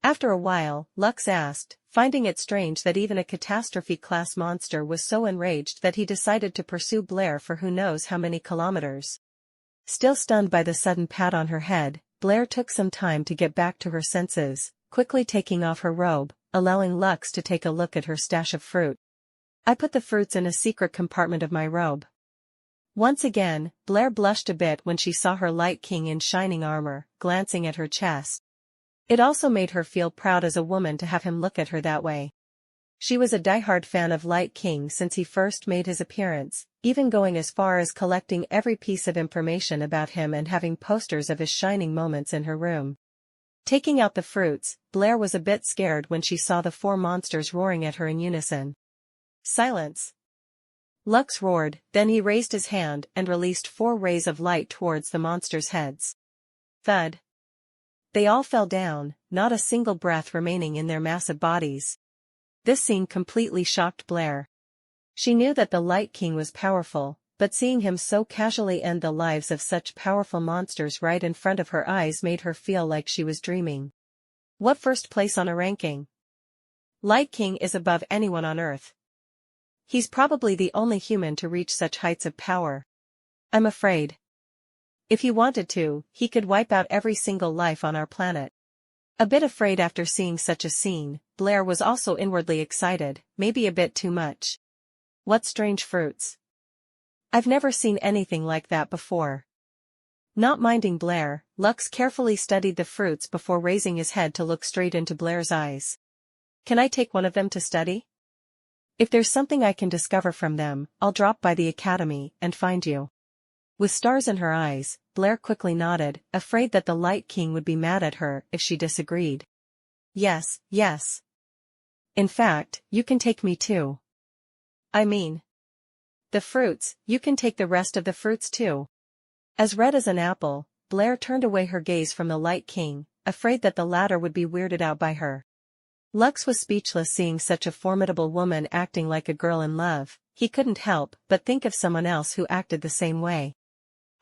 After a while, Lux asked, finding it strange that even a catastrophe-class monster was so enraged that he decided to pursue Blair for who knows how many kilometers. Still stunned by the sudden pat on her head, Blair took some time to get back to her senses, quickly taking off her robe, allowing Lux to take a look at her stash of fruit. "I put the fruits in a secret compartment of my robe." Once again, Blair blushed a bit when she saw her Light King in shining armor, glancing at her chest. It also made her feel proud as a woman to have him look at her that way. She was a diehard fan of Light King since he first made his appearance, even going as far as collecting every piece of information about him and having posters of his shining moments in her room. Taking out the fruits, Blair was a bit scared when she saw the four monsters roaring at her in unison. Silence! Lux roared, then he raised his hand and released 4 rays of light towards the monsters' heads. Thud! They all fell down, not a single breath remaining in their massive bodies. This scene completely shocked Blair. She knew that the Light King was powerful, but seeing him so casually end the lives of such powerful monsters right in front of her eyes made her feel like she was dreaming. What first place on a ranking? Light King is above anyone on Earth. He's probably the only human to reach such heights of power. I'm afraid. If he wanted to, he could wipe out every single life on our planet. A bit afraid after seeing such a scene, Blair was also inwardly excited, maybe a bit too much. What strange fruits. I've never seen anything like that before. Not minding Blair, Lux carefully studied the fruits before raising his head to look straight into Blair's eyes. Can I take one of them to study? If there's something I can discover from them, I'll drop by the Academy and find you. With stars in her eyes, Blair quickly nodded, afraid that the Light King would be mad at her if she disagreed. Yes, yes. In fact, you can take me too. I mean, the fruits, you can take the rest of the fruits too. As red as an apple, Blair turned away her gaze from the Light King, afraid that the latter would be weirded out by her. Lux was speechless seeing such a formidable woman acting like a girl in love. He couldn't help but think of someone else who acted the same way.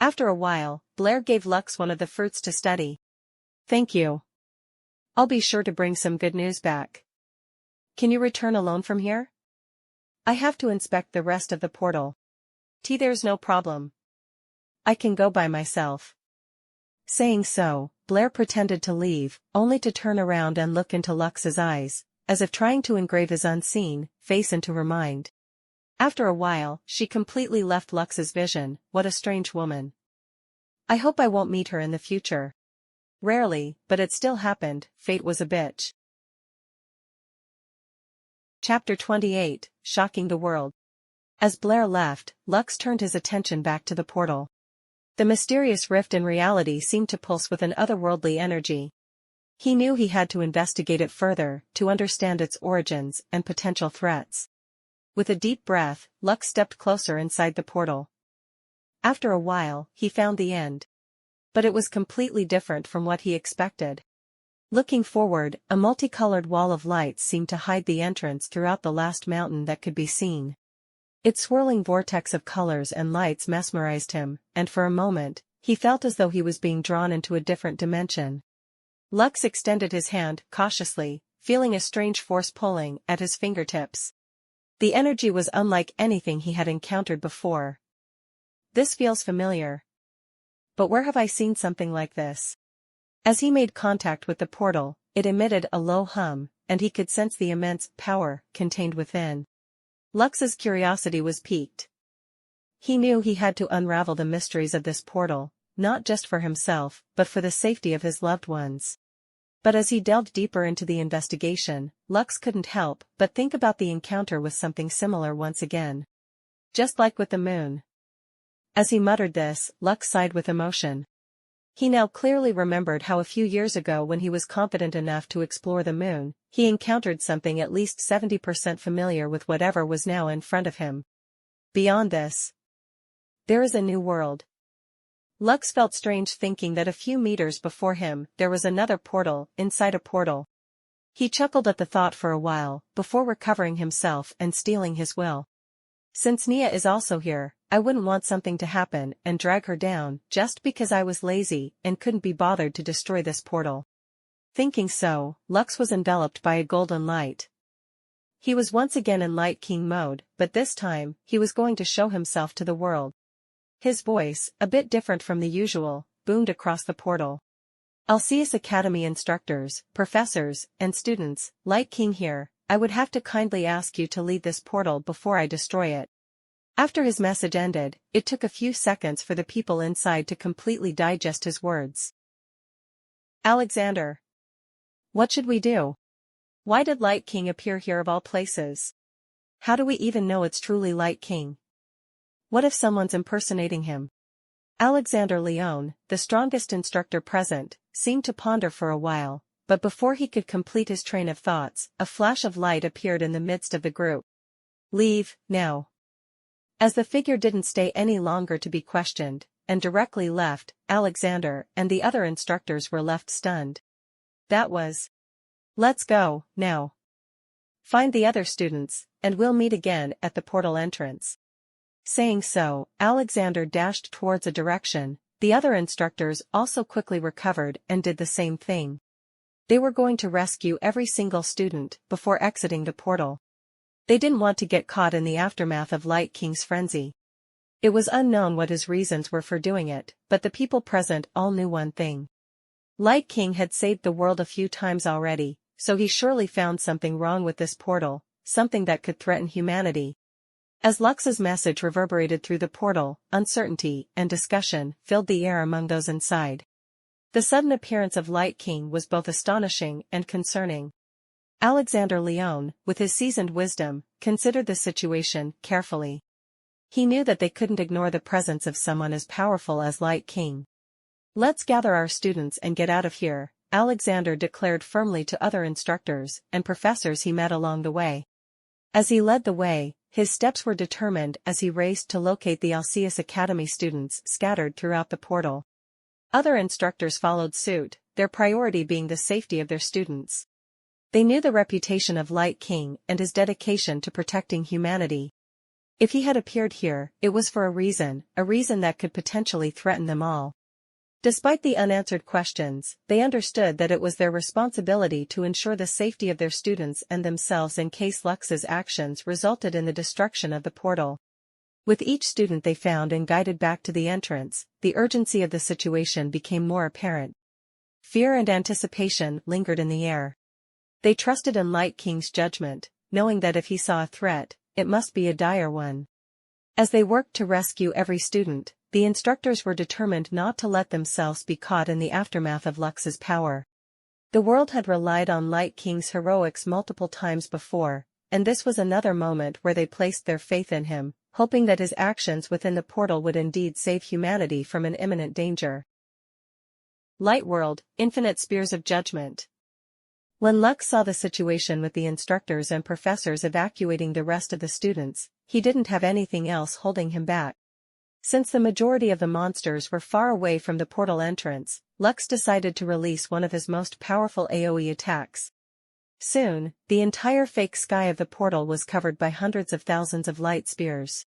After a while, Blair gave Lux one of the fruits to study. Thank you. I'll be sure to bring some good news back. Can you return alone from here? I have to inspect the rest of the portal. There's no problem. I can go by myself. Saying so, Blair pretended to leave, only to turn around and look into Lux's eyes, as if trying to engrave his unseen face into her mind. After a while, she completely left Lux's vision. What a strange woman. I hope I won't meet her in the future. Rarely, but it still happened. Fate was a bitch. Chapter 28, Shocking the World. As Blair left, Lux turned his attention back to the portal. The mysterious rift in reality seemed to pulse with an otherworldly energy. He knew he had to investigate it further, to understand its origins and potential threats. With a deep breath, Lux stepped closer inside the portal. After a while, he found the end. But it was completely different from what he expected. Looking forward, a multicolored wall of lights seemed to hide the entrance throughout the last mountain that could be seen. Its swirling vortex of colors and lights mesmerized him, and for a moment, he felt as though he was being drawn into a different dimension. Lux extended his hand, cautiously, feeling a strange force pulling at his fingertips. The energy was unlike anything he had encountered before. This feels familiar. But where have I seen something like this? As he made contact with the portal, it emitted a low hum, and he could sense the immense power contained within. Lux's curiosity was piqued. He knew he had to unravel the mysteries of this portal, not just for himself, but for the safety of his loved ones. But as he delved deeper into the investigation, Lux couldn't help but think about the encounter with something similar once again. Just like with the moon. As he muttered this, Lux sighed with emotion. He now clearly remembered how a few years ago when he was confident enough to explore the moon, he encountered something at least 70% familiar with whatever was now in front of him. Beyond this, there is a new world. Lux felt strange thinking that a few meters before him there was another portal inside a portal. He chuckled at the thought for a while, before recovering himself and steeling his will. Since Nia is also here, I wouldn't want something to happen and drag her down just because I was lazy and couldn't be bothered to destroy this portal. Thinking so, Lux was enveloped by a golden light. He was once again in Light King mode, but this time, he was going to show himself to the world. His voice, a bit different from the usual, boomed across the portal. Alceus Academy instructors, professors, and students, Light King here, I would have to kindly ask you to leave this portal before I destroy it. After his message ended, it took a few seconds for the people inside to completely digest his words. Alexander. What should we do? Why did Light King appear here of all places? How do we even know it's truly Light King? What if someone's impersonating him? Alexander Leone, the strongest instructor present, seemed to ponder for a while, but before he could complete his train of thoughts, a flash of light appeared in the midst of the group. "Leave, now." As the figure didn't stay any longer to be questioned, and directly left, Alexander and the other instructors were left stunned. That was. "Let's go, now. Find the other students, and we'll meet again at the portal entrance." Saying so, Alexander dashed towards a direction. The other instructors also quickly recovered and did the same thing. They were going to rescue every single student before exiting the portal. They didn't want to get caught in the aftermath of Light King's frenzy. It was unknown what his reasons were for doing it, but the people present all knew one thing. Light King had saved the world a few times already, so he surely found something wrong with this portal, something that could threaten humanity. As Lux's message reverberated through the portal, uncertainty and discussion filled the air among those inside. The sudden appearance of Light King was both astonishing and concerning. Alexander Leone, with his seasoned wisdom, considered the situation carefully. He knew that they couldn't ignore the presence of someone as powerful as Light King. "Let's gather our students and get out of here," Alexander declared firmly to other instructors and professors he met along the way. As he led the way, his steps were determined as he raced to locate the Alcaeus Academy students scattered throughout the portal. Other instructors followed suit, their priority being the safety of their students. They knew the reputation of Light King and his dedication to protecting humanity. If he had appeared here, it was for a reason that could potentially threaten them all. Despite the unanswered questions, they understood that it was their responsibility to ensure the safety of their students and themselves in case Lux's actions resulted in the destruction of the portal. With each student they found and guided back to the entrance, the urgency of the situation became more apparent. Fear and anticipation lingered in the air. They trusted in Light King's judgment, knowing that if he saw a threat, it must be a dire one. As they worked to rescue every student, the instructors were determined not to let themselves be caught in the aftermath of Lux's power. The world had relied on Light King's heroics multiple times before, and this was another moment where they placed their faith in him, hoping that his actions within the portal would indeed save humanity from an imminent danger. Light World, Infinite Spears of Judgment. When Lux saw the situation with the instructors and professors evacuating the rest of the students, he didn't have anything else holding him back. Since the majority of the monsters were far away from the portal entrance, Lux decided to release one of his most powerful AoE attacks. Soon, the entire fake sky of the portal was covered by hundreds of thousands of light spears.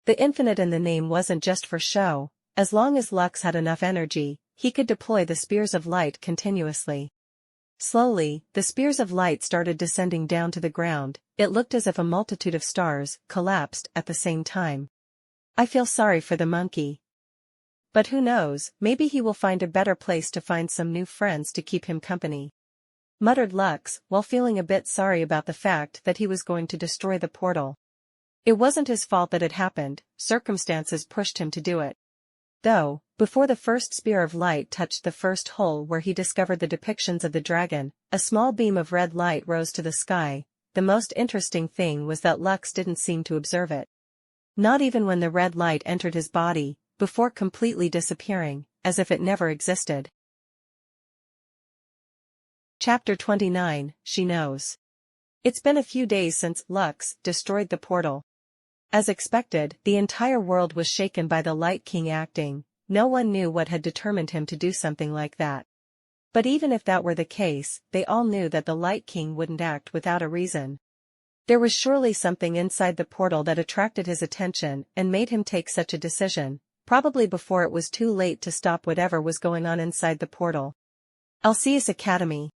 The infinite in the name wasn't just for show. As long as Lux had enough energy, he could deploy the spears of light continuously. Slowly, the spears of light started descending down to the ground. It looked as if a multitude of stars collapsed at the same time. "I feel sorry for the monkey. But who knows, maybe he will find a better place to find some new friends to keep him company," muttered Lux, while feeling a bit sorry about the fact that he was going to destroy the portal. It wasn't his fault that it happened, circumstances pushed him to do it. Though, before the first spear of light touched the first hole where he discovered the depictions of the dragon, a small beam of red light rose to the sky. The most interesting thing was that Lux didn't seem to observe it. Not even when the red light entered his body, before completely disappearing, as if it never existed. Chapter 29, She Knows. It's been a few days since Lux destroyed the portal. As expected, the entire world was shaken by the Light King acting. No one knew what had determined him to do something like that. But even if that were the case, they all knew that the Light King wouldn't act without a reason. There was surely something inside the portal that attracted his attention and made him take such a decision, probably before it was too late to stop whatever was going on inside the portal. Alcaeus Academy.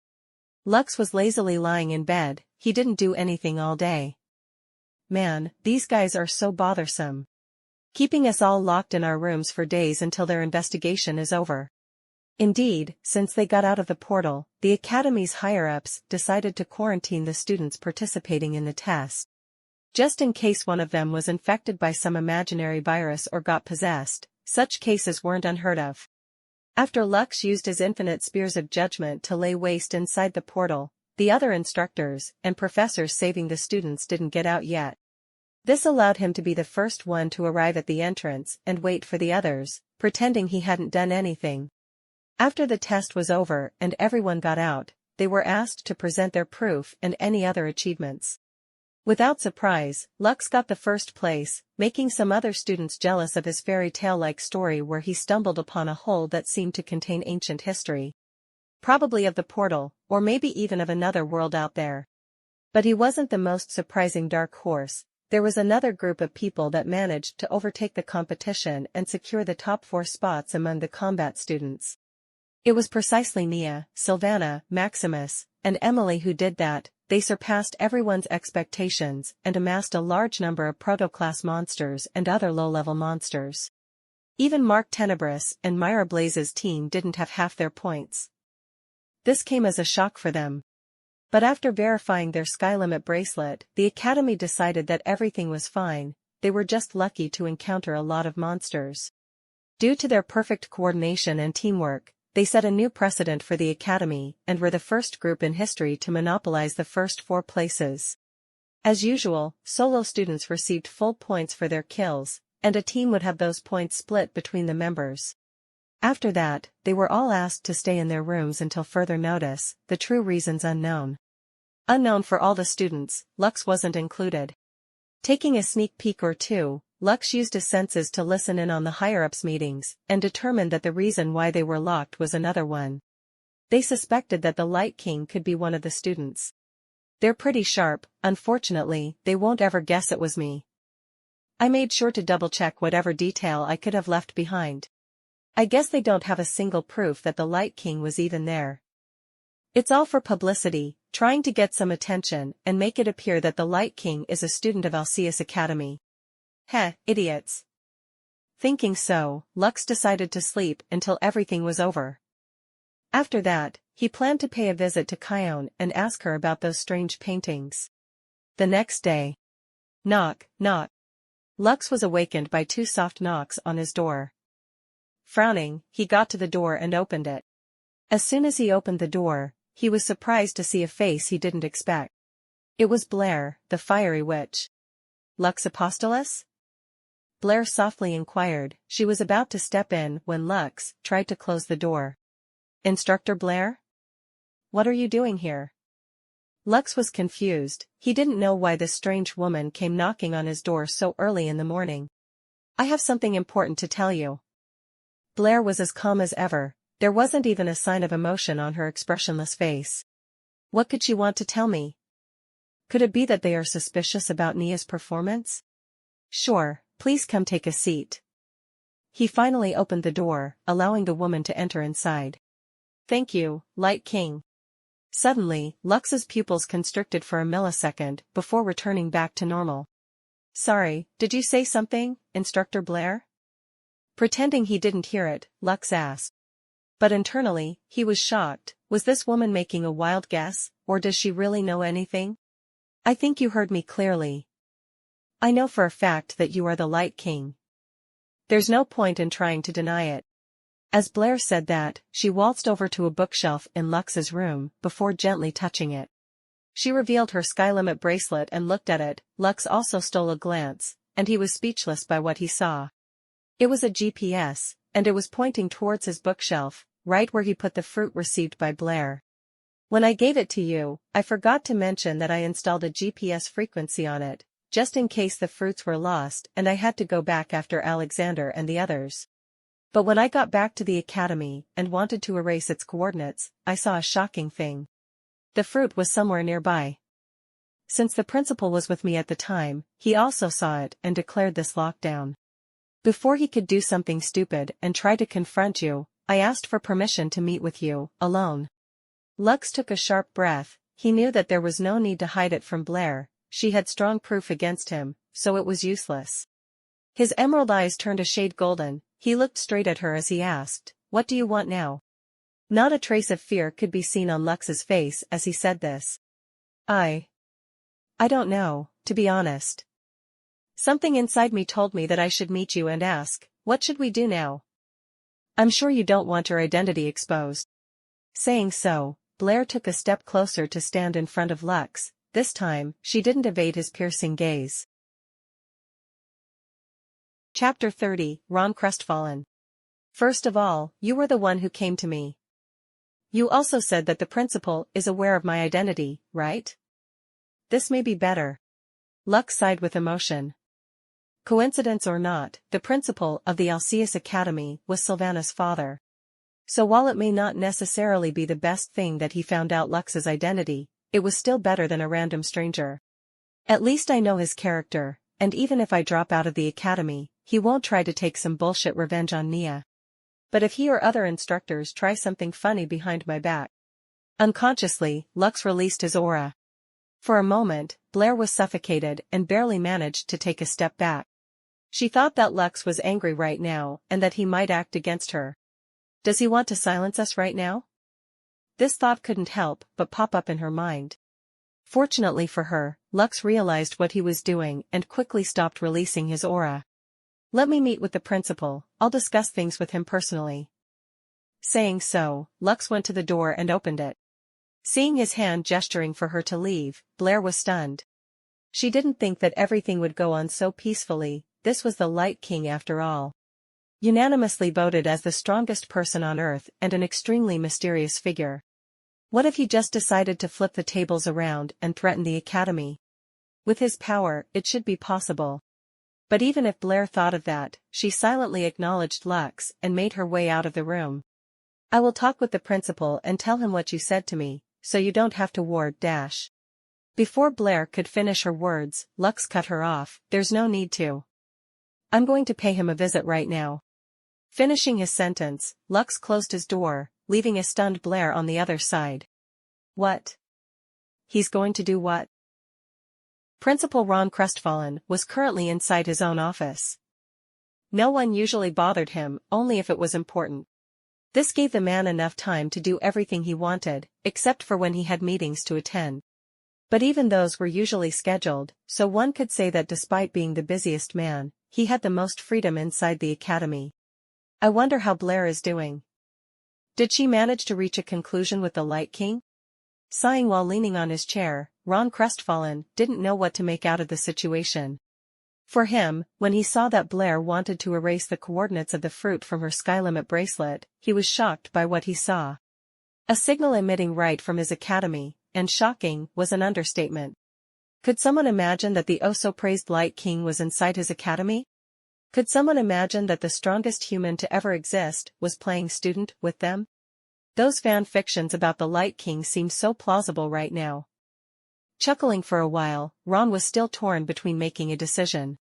Lux was lazily lying in bed. He didn't do anything all day. "Man, these guys are so bothersome. Keeping us all locked in our rooms for days until their investigation is over." Indeed, since they got out of the portal, the Academy's higher-ups decided to quarantine the students participating in the test. Just in case one of them was infected by some imaginary virus or got possessed, such cases weren't unheard of. After Lux used his infinite spears of judgment to lay waste inside the portal, the other instructors and professors saving the students didn't get out yet. This allowed him to be the first one to arrive at the entrance and wait for the others, pretending he hadn't done anything. After the test was over and everyone got out, they were asked to present their proof and any other achievements. Without surprise, Lux got the first place, making some other students jealous of his fairy tale-like story where he stumbled upon a hole that seemed to contain ancient history. Probably of the portal, or maybe even of another world out there. But he wasn't the most surprising dark horse. There was another group of people that managed to overtake the competition and secure the top 4 spots among the combat students. It was precisely Nia, Sylvana, Maximus, and Emily who did that. They surpassed everyone's expectations and amassed a large number of proto-class monsters and other low-level monsters. Even Mark Tenebris and Myra Blaze's team didn't have half their points. This came as a shock for them. But after verifying their sky limit bracelet, the Academy decided that everything was fine. They were just lucky to encounter a lot of monsters. Due to their perfect coordination and teamwork, they set a new precedent for the Academy and were the first group in history to monopolize the first 4 places. As usual, solo students received full points for their kills, and a team would have those points split between the members. After that, they were all asked to stay in their rooms until further notice, the true reasons unknown. Unknown for all the students, Lux wasn't included. Taking a sneak peek or two, Lux used his senses to listen in on the higher-ups meetings, and determined that the reason why they were locked was another one. They suspected that the Light King could be one of the students. They're pretty sharp, unfortunately, they won't ever guess it was me. I made sure to double-check whatever detail I could have left behind. I guess they don't have a single proof that the Light King was even there. It's all for publicity, trying to get some attention and make it appear that the Light King is a student of Alceus Academy. Heh, idiots. Thinking so, Lux decided to sleep until everything was over. After that, he planned to pay a visit to Kion and ask her about those strange paintings. The next day. Knock, knock. Lux was awakened by 2 soft knocks on his door. Frowning, he got to the door and opened it. As soon as he opened the door, he was surprised to see a face he didn't expect. It was Blair, the fiery witch. Lux Apostolus? Blair softly inquired. She was about to step in when Lux tried to close the door. Instructor Blair? What are you doing here? Lux was confused. He didn't know why this strange woman came knocking on his door so early in the morning. I have something important to tell you. Blair was as calm as ever. There wasn't even a sign of emotion on her expressionless face. What could she want to tell me? Could it be that they are suspicious about Nia's performance? Sure, please come take a seat. He finally opened the door, allowing the woman to enter inside. Thank you, Light King. Suddenly, Lux's pupils constricted for a millisecond before returning back to normal. Sorry, did you say something, Instructor Blair? Pretending he didn't hear it, Lux asked. But internally, he was shocked. Was this woman making a wild guess, or does she really know anything? I think you heard me clearly. I know for a fact that you are the Light King. There's no point in trying to deny it. As Blair said that, she waltzed over to a bookshelf in Lux's room, before gently touching it. She revealed her sky limit bracelet and looked at it. Lux also stole a glance, and he was speechless by what he saw. It was a GPS, and it was pointing towards his bookshelf, right where he put the fruit received by Blair. When I gave it to you, I forgot to mention that I installed a GPS frequency on it, just in case the fruits were lost and I had to go back after Alexander and the others. But when I got back to the Academy and wanted to erase its coordinates, I saw a shocking thing. The fruit was somewhere nearby. Since the principal was with me at the time, he also saw it and declared this lockdown. Before he could do something stupid and try to confront you, I asked for permission to meet with you, alone. Lux took a sharp breath. He knew that there was no need to hide it from Blair. She had strong proof against him, so it was useless. His emerald eyes turned a shade golden. He looked straight at her as he asked, "What do you want now?" Not a trace of fear could be seen on Lux's face as he said this. I don't know, to be honest. Something inside me told me that I should meet you and ask, what should we do now? I'm sure you don't want your identity exposed. Saying so, Blair took a step closer to stand in front of Lux. This time, she didn't evade his piercing gaze. Chapter 30, Ron Crestfallen. First of all, you were the one who came to me. You also said that the principal is aware of my identity, right? This may be better. Lux sighed with emotion. Coincidence or not, the principal of the Alcaeus Academy was Sylvanas' father. So while it may not necessarily be the best thing that he found out Lux's identity, it was still better than a random stranger. At least I know his character, and even if I drop out of the academy, he won't try to take some bullshit revenge on Nia. But if he or other instructors try something funny behind my back. Unconsciously, Lux released his aura. For a moment, Blair was suffocated and barely managed to take a step back. She thought that Lux was angry right now and that he might act against her. Does he want to silence us right now? This thought couldn't help but pop up in her mind. Fortunately for her, Lux realized what he was doing and quickly stopped releasing his aura. Let me meet with the principal, I'll discuss things with him personally. Saying so, Lux went to the door and opened it. Seeing his hand gesturing for her to leave, Blair was stunned. She didn't think that everything would go on so peacefully. This was the Light King after all. Unanimously voted as the strongest person on Earth and an extremely mysterious figure. What if he just decided to flip the tables around and threaten the Academy? With his power, it should be possible. But even if Blair thought of that, she silently acknowledged Lux and made her way out of the room. I will talk with the principal and tell him what you said to me, so you don't have to ward dash. Before Blair could finish her words, Lux cut her off. There's no need to. I'm going to pay him a visit right now. Finishing his sentence, Lux closed his door, leaving a stunned Blair on the other side. What? He's going to do what? Principal Ron Crestfallen was currently inside his own office. No one usually bothered him, only if it was important. This gave the man enough time to do everything he wanted, except for when he had meetings to attend. But even those were usually scheduled, so one could say that despite being the busiest man, he had the most freedom inside the academy. I wonder how Blair is doing. Did she manage to reach a conclusion with the Light King? Sighing while leaning on his chair, Ron Crestfallen didn't know what to make out of the situation. For him, when he saw that Blair wanted to erase the coordinates of the fruit from her Skylimit bracelet, he was shocked by what he saw. A signal emitting right from his academy, and shocking was an understatement. Could someone imagine that the oh-so-praised Light King was inside his academy? Could someone imagine that the strongest human to ever exist was playing student with them? Those fan fictions about the Light King seemed so plausible right now. Chuckling for a while, Ron was still torn between making a decision.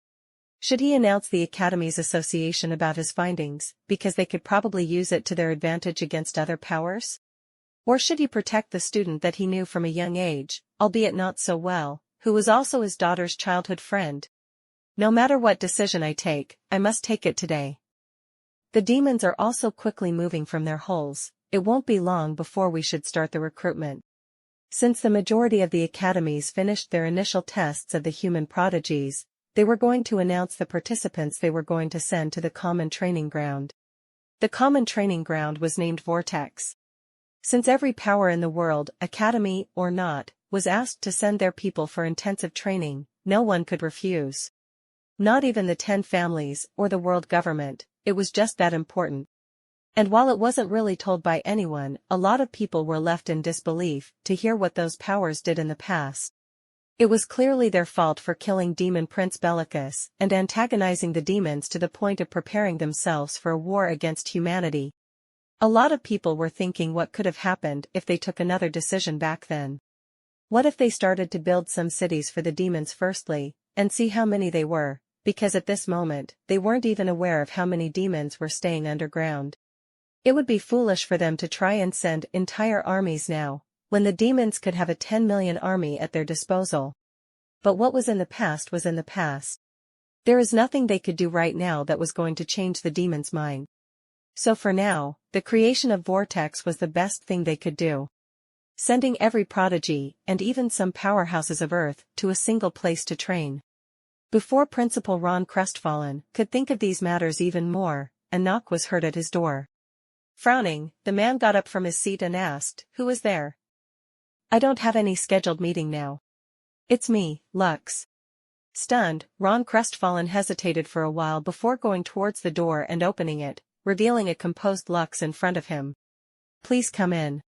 Should he announce the Academy's association about his findings, because they could probably use it to their advantage against other powers? Or should he protect the student that he knew from a young age, albeit not so well, who was also his daughter's childhood friend? No matter what decision I take, I must take it today. The demons are also quickly moving from their holes. It won't be long before we should start the recruitment. Since the majority of the academies finished their initial tests of the human prodigies, they were going to announce the participants they were going to send to the common training ground. The common training ground was named Vortex. Since every power in the world, academy or not, was asked to send their people for intensive training, no one could refuse. Not even the 10 families or the world government, it was just that important. And while it wasn't really told by anyone, a lot of people were left in disbelief to hear what those powers did in the past. It was clearly their fault for killing Demon Prince Bellicus and antagonizing the demons to the point of preparing themselves for a war against humanity. A lot of people were thinking what could have happened if they took another decision back then. What if they started to build some cities for the demons firstly, and see how many they were, because at this moment, they weren't even aware of how many demons were staying underground. It would be foolish for them to try and send entire armies now, when the demons could have a 10 million army at their disposal. But what was in the past was in the past. There is nothing they could do right now that was going to change the demons' mind. So for now, the creation of Vortex was the best thing they could do. Sending every prodigy, and even some powerhouses of Earth, to a single place to train. Before Principal Ron Crestfallen could think of these matters even more, a knock was heard at his door. Frowning, the man got up from his seat and asked, "Who is there?" "I don't have any scheduled meeting now." "It's me, Lux." Stunned, Ron Crestfallen hesitated for a while before going towards the door and opening it. revealing a composed Lux in front of him. "Please come in."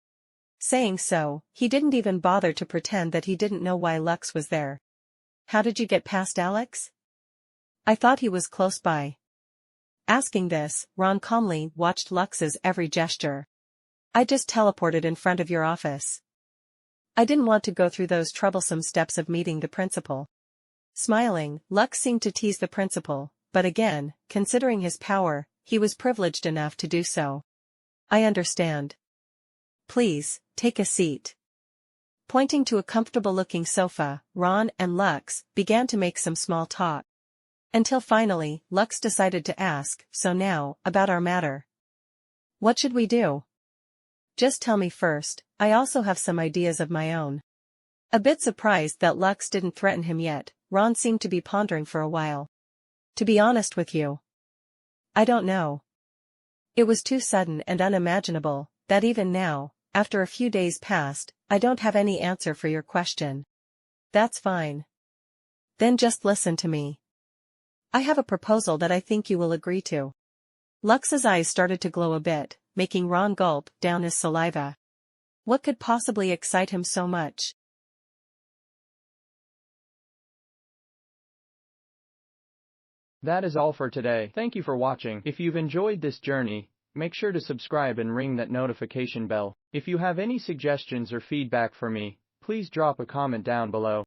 Saying so, he didn't even bother to pretend that he didn't know why Lux was there. "How did you get past Alex? I thought he was close by." Asking this, Ron calmly watched Lux's every gesture. "I just teleported in front of your office. I didn't want to go through those troublesome steps of meeting the principal." Smiling, Lux seemed to tease the principal, but again, considering his power, he was privileged enough to do so. "I understand. Please, take a seat." Pointing to a comfortable-looking sofa, Ron and Lux began to make some small talk. Until finally, Lux decided to ask, "So now, about our matter. What should we do? Just tell me first, I also have some ideas of my own." A bit surprised that Lux didn't threaten him yet, Ron seemed to be pondering for a while. "To be honest with you, I don't know." It was too sudden and unimaginable, that even now, after a few days past, I don't have any answer for your question. "That's fine. Then just listen to me. I have a proposal that I think you will agree to." Lux's eyes started to glow a bit, making Ron gulp down his saliva. What could possibly excite him so much? That is all for today. Thank you for watching. If you've enjoyed this journey, make sure to subscribe and ring that notification bell. If you have any suggestions or feedback for me, please drop a comment down below.